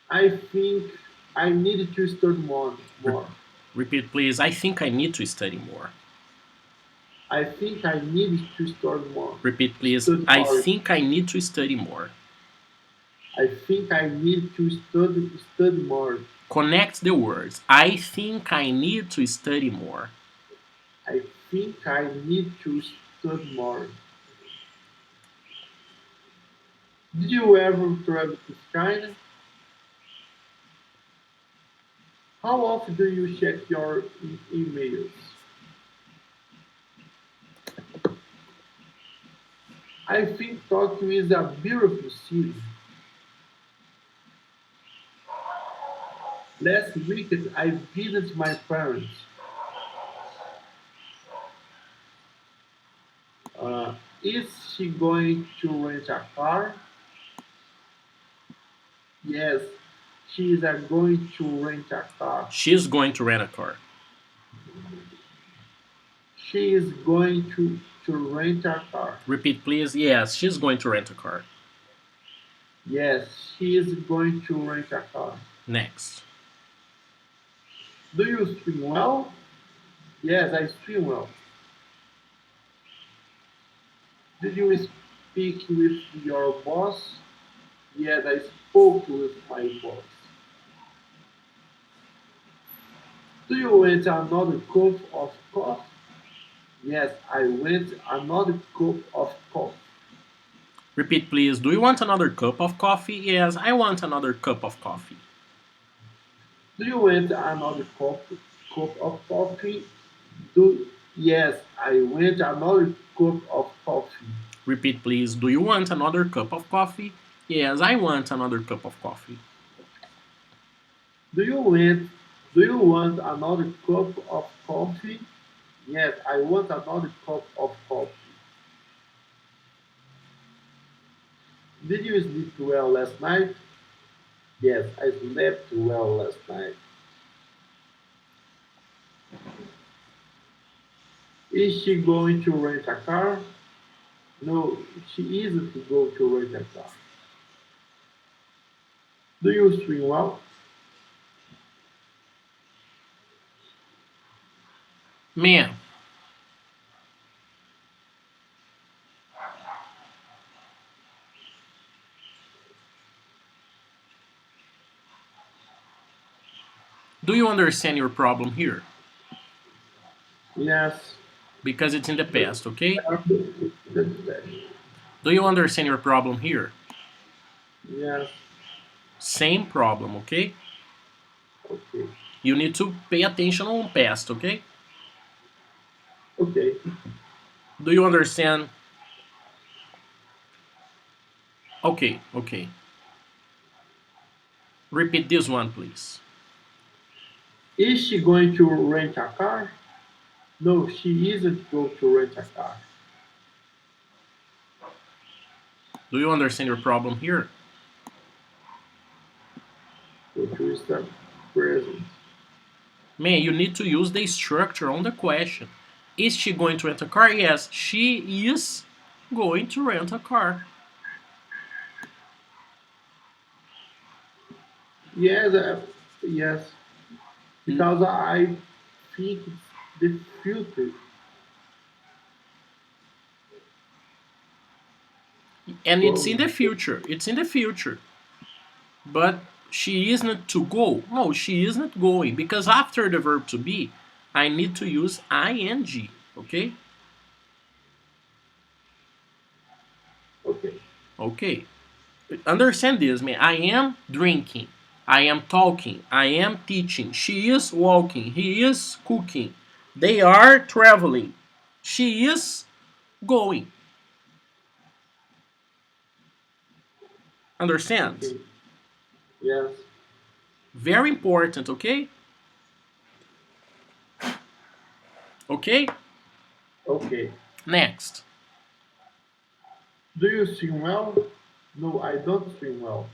I think I need to study Re- more. Repeat, please. I think I need to study more. I think I need to study more. Repeat, please. Study I more. think I need to study more. I think I need to study more. Connect the words. I think I need to study more. I think I need to study more. Did you ever travel to China? How often do you check your emails? I think Tokyo is a beautiful city. Last weekend I visited my parents. Is she going to rent a car? Yes, she is going to rent a car. She's going to rent a car. She is going to rent a car. Repeat, please. Yes, she's going to rent a car. Yes, she is going to rent a car. Next. Do you swim well? Yes, I swim well. Did you speak with your boss? Yes, I spoke with my boss. Do you want another cup of coffee? Yes, I want another cup of coffee. Repeat, please. Do you want another cup of coffee? Yes, I want another cup of coffee. Do you want another cup of coffee? Do Yes, I want another cup of coffee. Repeat, please. Do you want another cup of coffee? Yes, I want another cup of coffee. Do you want Do you want another cup of coffee? Yes, I want another cup of coffee. Did you sleep well last night? Yes, I slept well last night. Is she going to rent a car? No, she isn't going to rent a car. Do you swim well? Ma'am, do you understand your problem here? Yes. Because it's in the The past, okay? the- Do you understand your problem here? Yes. Same problem, okay? Okay. You need to pay attention on past, okay? Okay. Do you understand? Okay, okay. Repeat this one, please. Is she going to rent a car? No, she isn't going to rent a car. Do you understand your problem here? Which is the present. Man, you need to use the structure on the question. Is she going to rent a car? Yes, she is going to rent a car. Yes, yes. because I think it's the future. And it's in Go. the future. It's in the future. But she isn't to go. No, she isn't going because after the verb to be, I need to use ing. Okay? Okay. Okay. Understand this, man. I am drinking. I am talking. I am teaching. She is walking. He is cooking. They are traveling. She is going. Understand? Okay. Yes. Very important, okay? Okay? Okay. Next. Do you swim well? No, I don't swim well.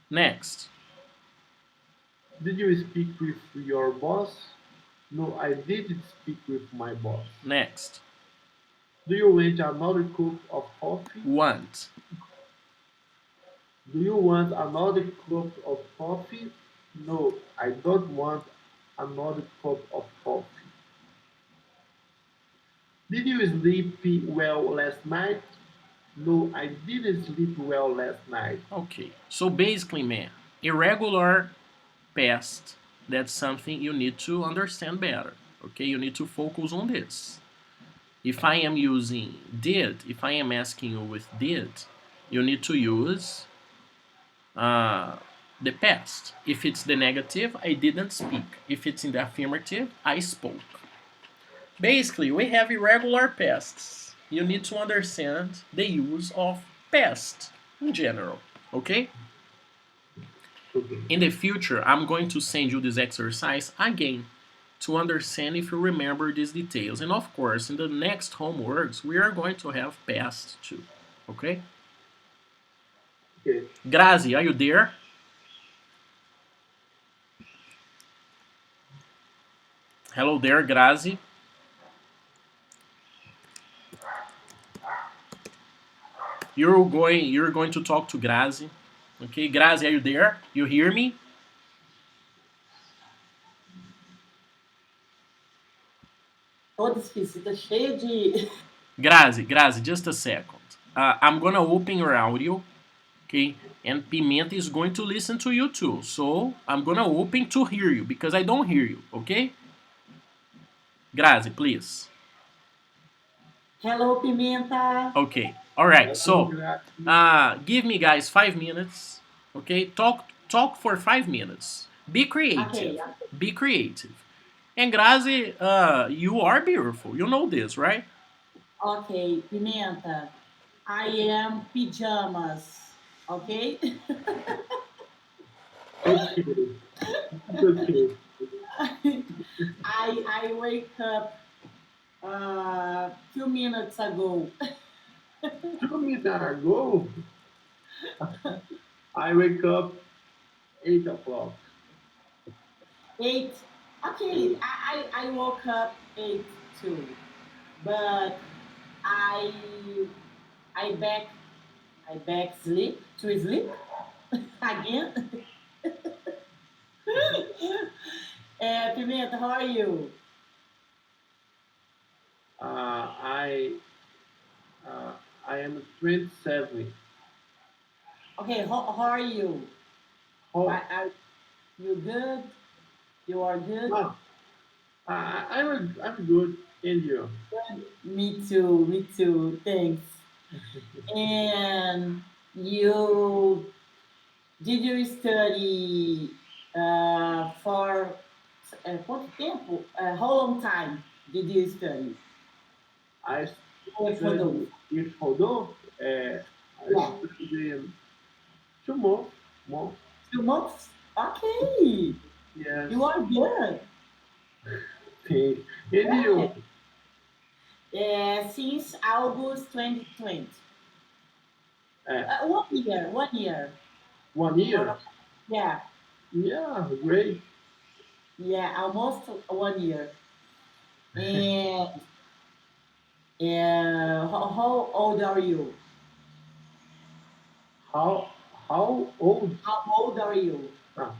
Next. Did you speak with your boss? No, I didn't speak with my boss. Next. Do you want another cup of coffee? Want. Do you want another cup of coffee? No, I don't want another cup of coffee. Did you sleep well last night? No, I didn't sleep well last night. Okay. So basically, man, irregular past. That's something you need to understand better. Okay? You need to focus on this. If I am using did, if I am asking you with did, you need to use uh, the past. If it's the negative, I didn't speak. If it's in the affirmative, I spoke. Basically, we have irregular pasts. You need to understand the use of past in general. Okay? Okay. In the future, I'm going to send you this exercise again to understand if you remember these details. And of course, in the next homeworks, we are going to have past too. Okay? Okay. Grazi, are you there? Hello there, Grazi. You're going to talk to Grazi. Okay, Grazi, are you there? You hear me? Ô, difícil, tá cheio de. Grazi, just a second. I'm gonna open your audio, okay? And Pimenta is going to listen to you too. So I'm gonna open to hear you because I don't hear you, okay? Grazi, please. Hello, Pimenta. Okay. All right. Hello, So, Gracie. give me guys 5 minutes. Okay. Talk for 5 minutes. Be creative. Ok, Be creative. And Grazi, you are beautiful. You know this, right? ok, Pimenta. I am pajamas. Ok? Okay. It's okay. I wake up 2 minutes ago. 2 minutes ago, I wake up 8 o'clock. Eight. Okay, I woke up eight too, but I I back I back sleep to sleep again. Pimenta, how are you? I I am 27. Okay, how are you? How? Are you good? You are good? Ah, I'm good. And you? Me too, me too. Thanks. And you did you study for quanto tempo? How long time did you study I with Rodolfo? study with Rodolfo. I Yeah, studied 2 months. Month. 2 months. Okay, Yes. you are good. Okay. And you? Since August 2020. Uh, 1 year, 1 year. 1 year? Yeah, Yeah, great. yeah, almost 1 year. And how old are you? How old? How old are you? Ah,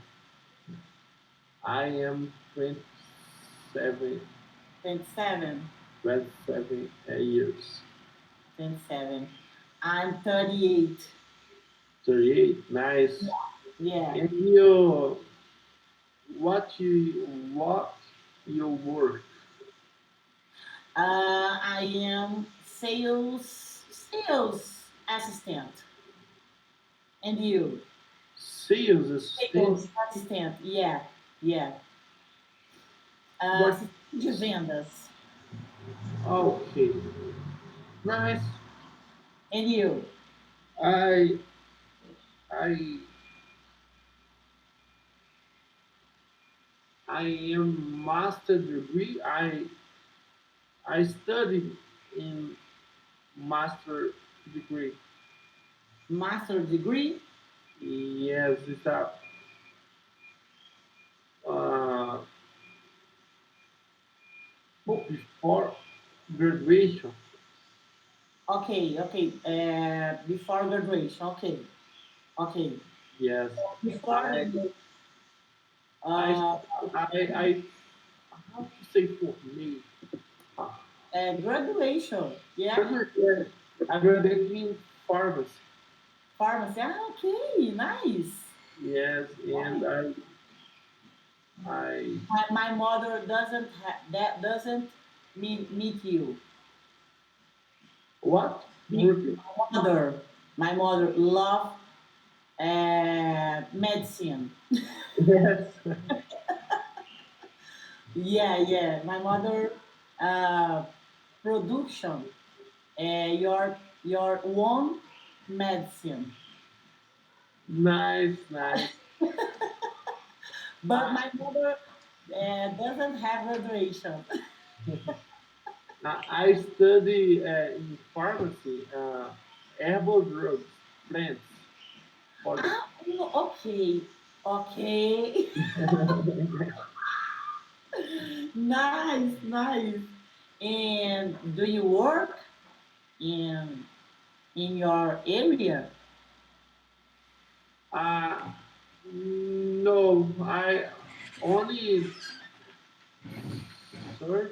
I am 27, 27. 27 years. 27. I'm 38. 38, nice. Yeah. And you, what you work? I am sales assistant. And you? Sales assistant? Sales assistant. Yeah. Yeah. What? Assistente de vendas. Okay, nice. And you? I I I am master degree. I studied in master degree. Master degree? Yes, it's a uh, Oh, before graduation. okay, okay. Before graduation. Okay, okay. Yes, Before I you, I uh, I how to say for me? Uh, graduation. Yeah. graduate- I graduated in pharmacy. Pharmacy. Ah, okay, nice. Yes, and Nice. I My mother doesn't meet you. what? My Repeat. mother love medicine. Yes. Yeah, yeah. My mother uh, production your own medicine. Nice, nice. But I, my mother doesn't have graduation. I study in pharmacy, herbal drugs, plants. For the, Ah, oh, okay, okay. Nice, nice. And do you work in your area? uh, no, I only search,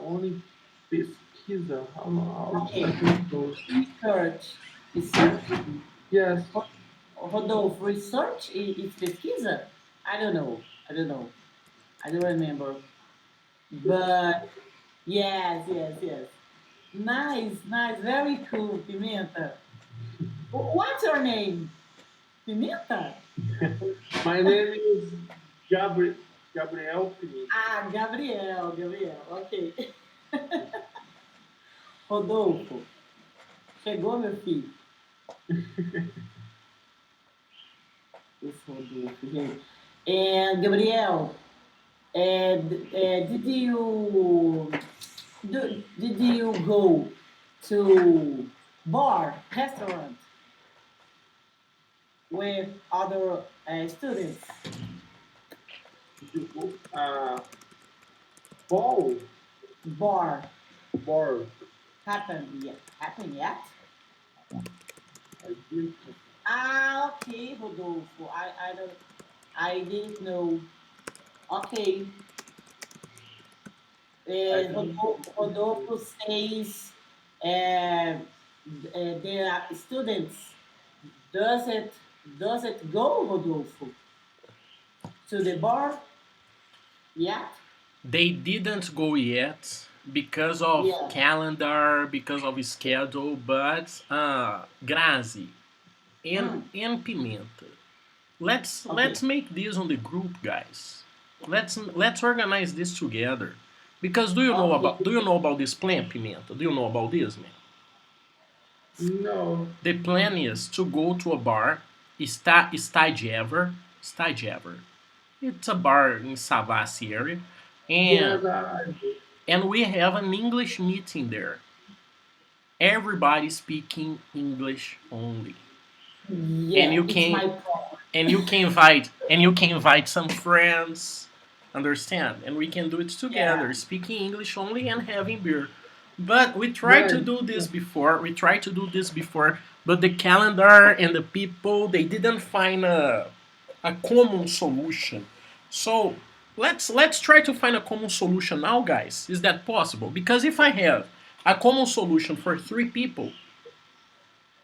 only pesquisa. How I Okay, don't know. research. Research? Yes, Rodolfo, research is pesquisa? I don't know. I don't know. I don't remember. But yes, yes, yes. Nice, nice. Very cool, Pimenta. What's your name? Pimenta? my name is Gabriel Gabriel Pimenta. Ah, Gabriel, Gabriel. Ok. Rodolfo. Chegou, meu filho? Esse Rodolfo, gente. Gabriel, did did you go to bar, restaurant with other students? Paul Bar Bar. happened yet? I did. Ah, okay, Rodolfo. I didn't know. Okay, I did. Rodolfo says the students does it go, Rodolfo, to the bar yet? They didn't go yet because of Yeah. calendar, because of schedule, but Grazi Mm, and Pimenta. Let's okay. make this on the group, guys. Let's organize this together. Because Okay. do you know about this plan, Pimenta? Do you know about this, man? No. The plan is to go to a bar, Stagever. It's a bar in Savassi area, and Yes, I we have an English meeting there. Everybody speaking English only, and Yeah, it's my problem. you can invite some friends, understand, and we can do it Yeah. together, speaking English only and having beer. But we tried to nice. do this before. But the calendar and the people, they didn't find a common solution. So let's try to find a common solution now, guys. Is that possible? Because if I have a common solution for three people,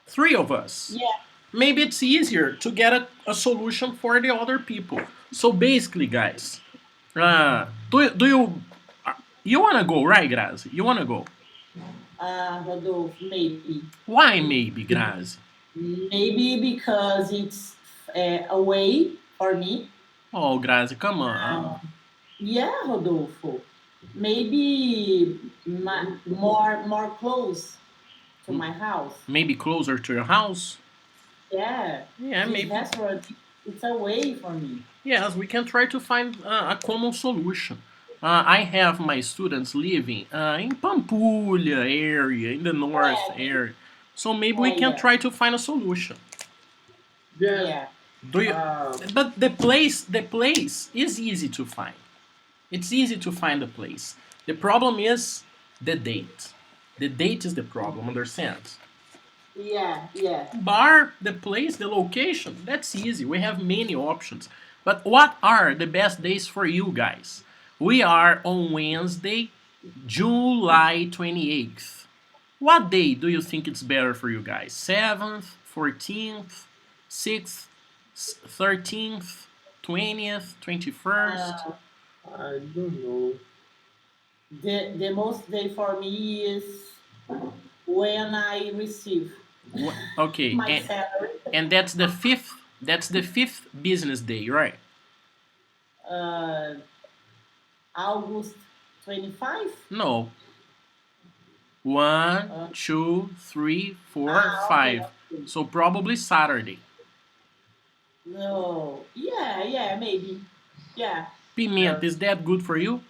three of us, Yeah. maybe it's easier to get a solution for the other people. So basically, guys, do you you wanna go, right, Grazi? You wanna go? Rodolfo, maybe. Why maybe, Grazi? Maybe because it's away for me. Oh, Grazi, come on. Yeah, Rodolfo. Maybe more close to my house. Maybe closer to your house. Yeah, Yeah, this maybe. restaurant it's away from me. Yes, we can try to find a common solution. I have my students living in Pampulha area, in the north Yeah, area. So maybe we yeah, can yeah, try to find a solution. Yes. yeah. Do you? Uh, But the place is easy to find. It's easy to find the place. The problem is the date. The date is the problem. Understand? Yeah, yeah. Bar, the place, the location, that's easy. We have many options. But what are the best days for you guys? We are on Wednesday, July 28th. What day do you think it's better for you guys? 7th, 14th, 6th, 13th, 20th, 21st? Uh, I don't know. the most day for me is when I receive Okay, my salary. and that's the fifth business day, right? Uh, August 25. No, one, Uh, 2, 3, 4, okay, 5. okay. So probably Saturday. No, yeah, yeah, maybe, yeah. Pimenta, Yes. is that good for you?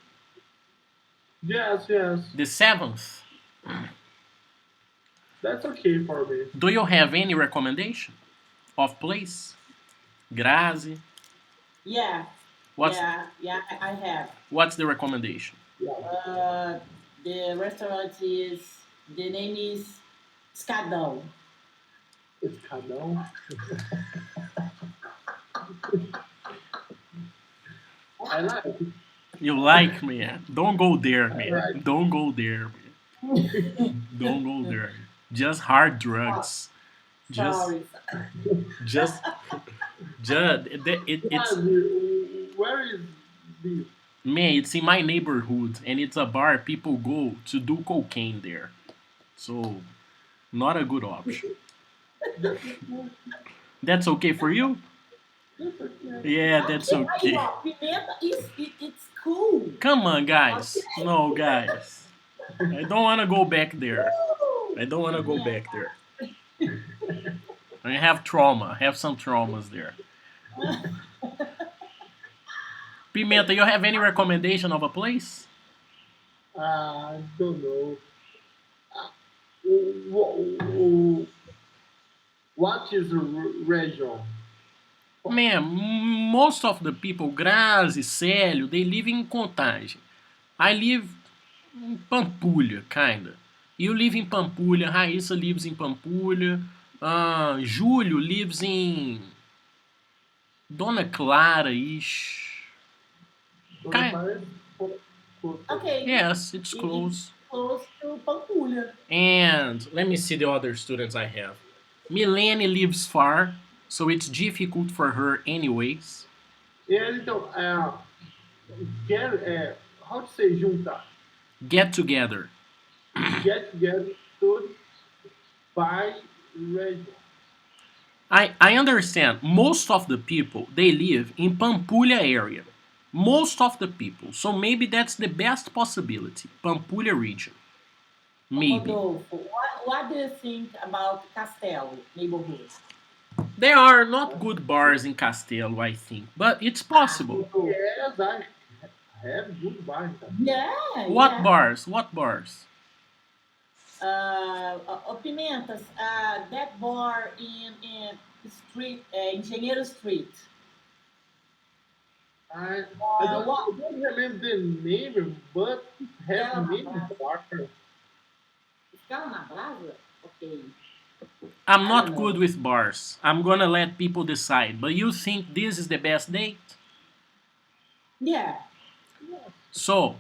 Yes, yes. The 7th. That's okay for me. Do you have any recommendation of place? Grazi. Yeah, What's yeah, I have. what's the recommendation? Yeah. Uh, the restaurant is the name is Escadão. It's canal. I like it. You like me? Don't go there, I man. like Don't go there, man. Don't go there. Just hard drugs. Just, Sorry. just, it's Where is this? man. It's in my neighborhood, and it's a bar people go to do cocaine there. So not a good option. That's okay for you? That's okay. Yeah, that's Okay, aí, okay. ó, pimenta it's cool. Come on, guys. Okay. No, guys. I don't want to go back there. I don't want to go Yeah. back there. I have trauma. I have some traumas there. Pimenta, you have any recommendation of a place? I don't know. Wh- What is the region? Man, most of the people, Grazi, Célio, they live in Contagem. I live in Pampulha, kinda. You live in Pampulha, Raíssa lives in Pampulha, Júlio lives in Dona Clara ish. Dona Kind, Clara is closer. Okay, yes, it's it's close. close to Pampulha. And let me see the other students I have. Milene lives far, so it's difficult for her anyways. Então, get, how to say juntar? Get together. Get together to by region. I understand most of the people they live in Pampulha area. Most of the people. So maybe that's the best possibility. Pampulha region. Maybe. Rodolfo, what do you think about Castelo neighborhood? There are not good bars in Castelo, I think, but it's possible. Rodolfo. Yes, I have good bars. Yeah, What yeah. bars? What bars? Pimentas, that bar in street, Engenheiro Street. I, What? I don't remember the name, but have Stella na many Brasa. bars. Stella na Brasa? Okay. I'm I don't not good know. with bars. I'm gonna let people decide. But you think this is the best date? Yeah, So,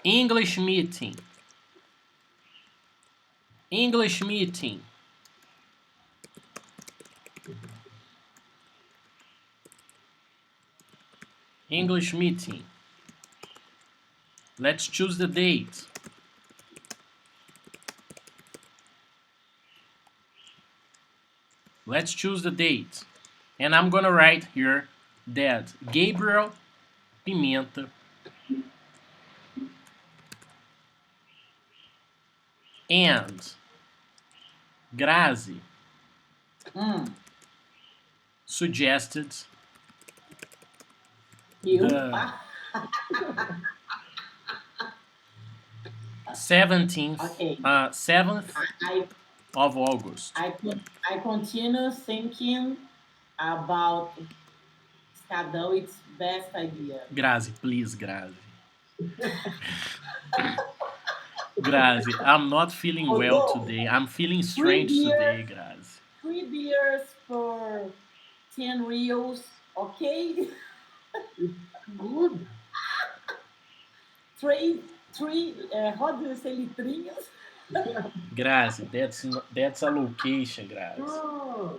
English meeting. English meeting. English meeting. Let's choose the date. Let's choose the date. And I'm gonna write here that Gabriel Pimenta and Grazi Mm. suggested You? the 17th, Okay. 7th I of August. I continue thinking about Estadão. It's best idea. Grazi, please, Grazi. Grazi, I'm not feeling well Although today. I'm feeling three strange beers, today, Grazi. 3 beers for 10 reals. Okay. It's good. Three. How do you say litrinhos? Grazi, that's a location, Grazi. Ah,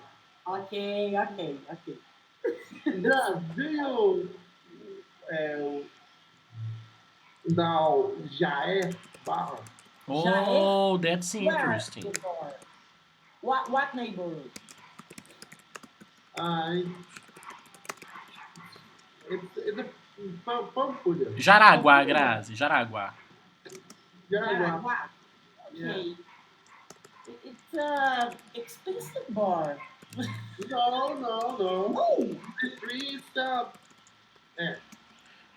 Okay. Okay. Okay. já viu da Jaé Barra? Já é? Oh, that's Where interesting. the bar? What neighborhood? Ah, it's a Pampulha. Jaraguá, Pampulha. Grazi, Jaraguá. Jaraguá. Jaraguá. Yeah. Okay. It's a expensive bar. No, no, no. No. The street é,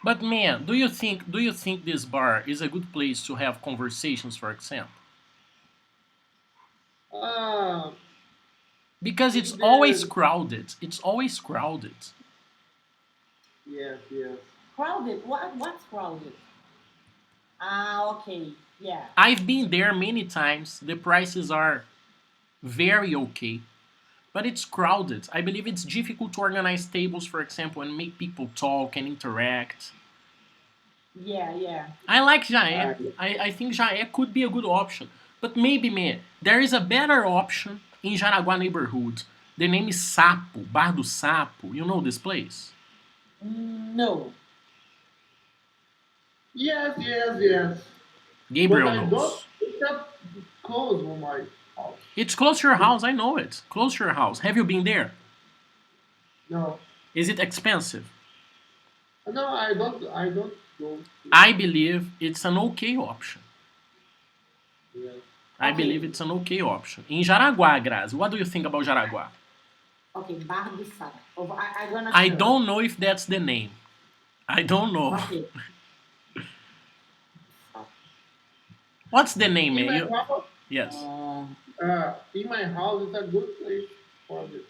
But man, do you think this bar is a good place to have conversations, for example? ah, Because it's in always there, crowded. It's always crowded. yes, yes. Crowded. What's crowded? Okay. Yeah. I've been there many times. The prices are very okay, but it's crowded. I believe it's difficult to organize tables, for example, and make people talk and interact. Yeah. Yeah. I like Jaé. Ah, I think Jaé could be a good option. But maybe, man, there is a better option in Jaraguá neighborhood. The name is Sapo, Bar do Sapo. You know this place? No. yes, yes, yes. But Gabriel I don't. knows. It's not close on my house. It's close to your house, I know it. Close to your house. Have you been there? No, Is it expensive? no, I don't. I don't go. I believe it's an okay option. Yes. I believe Okay. it's an okay option. In Jaraguá, Grazi, what do you think about Jaraguá? Okay. Bar do Sal. Oh, I gonna I search. don't know if that's the name. I don't know. Okay. What's the name, In man? my house, Yes. in my house, it's a good place for the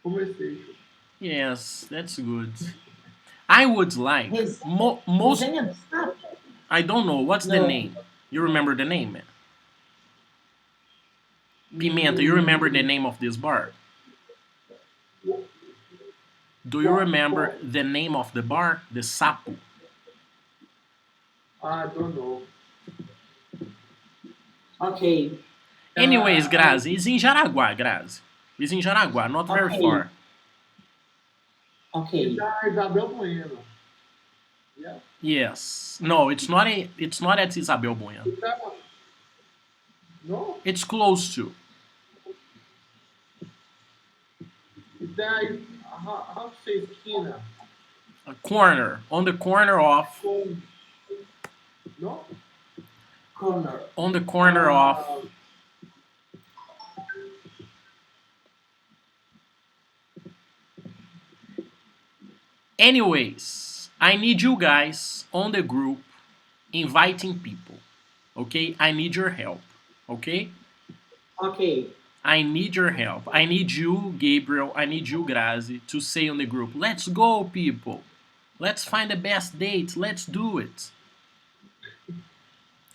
conversation. Yes, that's good. I would like most. Resenha do Sapo? I don't know what's the No. name. You remember the name, man? Pimenta. You remember the Mm, name of this bar? Do you remember What? the name of the bar? The Sapo. I don't know. okay. Anyways, I Grazi, it's in Jaraguá, Grazi. It's in Jaraguá, not very Okay. far. it's Okay. Isabel Bueno. Yeah. Yes. No, it's not. It's not at Isabel Bueno. It's a, no, It's close to it's a, how to say esquina? a corner on the corner of Com, no? Corner. on the corner of. Uh, Anyways, I need you guys on the group inviting people. Okay? I need your help. Okay? Okay. I need your help. I need you, Gabriel. I need you, Grazi, to say on the group, let's go, people. Let's find the best date. Let's do it.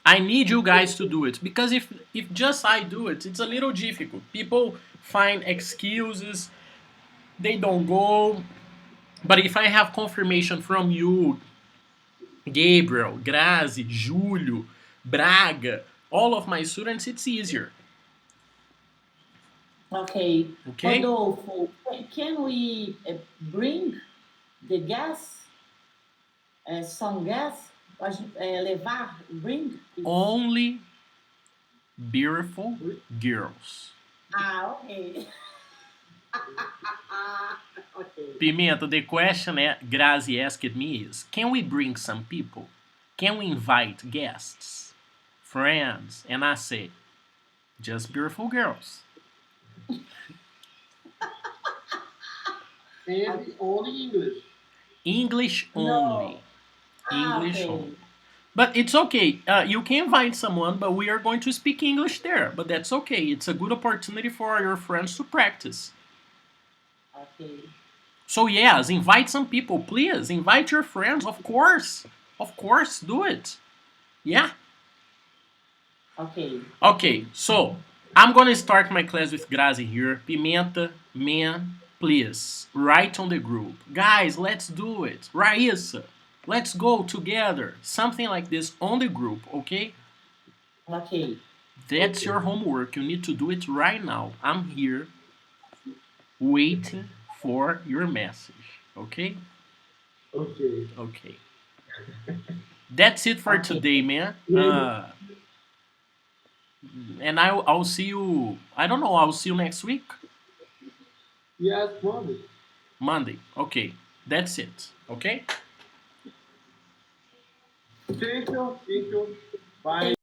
I need you guys to do it because if just I do it, it's a little difficult. People find excuses. they don't go. But if I have confirmation from you, Gabriel, Grazi, Júlio, Braga, all of my students, it's easier. Okay. Okay? Rodolfo, can we bring the gas, some gas? Levar, bring? It's... Only beautiful girls. Ah, okay. Okay. Pimenta, the question Grazi asked me is, can we bring some people? Can we invite guests, friends? And I say, just beautiful girls. And only English. English only. No. Ah, English only. okay. But it's okay. You can invite someone, but we are going to speak English there. But that's okay. It's a good opportunity for your friends to practice. Okay. So, yes, invite some people, please. Invite your friends, of course. Of course, do it. Yeah? Okay. Okay, so I'm gonna start my class with Grazi here. Pimenta, man, please write on the group. Guys, let's do it. Raissa, let's go together. Something like this on the group, okay? Okay. That's Okay. your homework. You need to do it right now. I'm here waiting for your message, okay? Okay. Okay. That's it for Okay. today, man. And And I'll see you. I don't know. I'll see you next week. yes, Monday. Monday. Okay. That's it. Okay? Thank you. Thank you. Bye.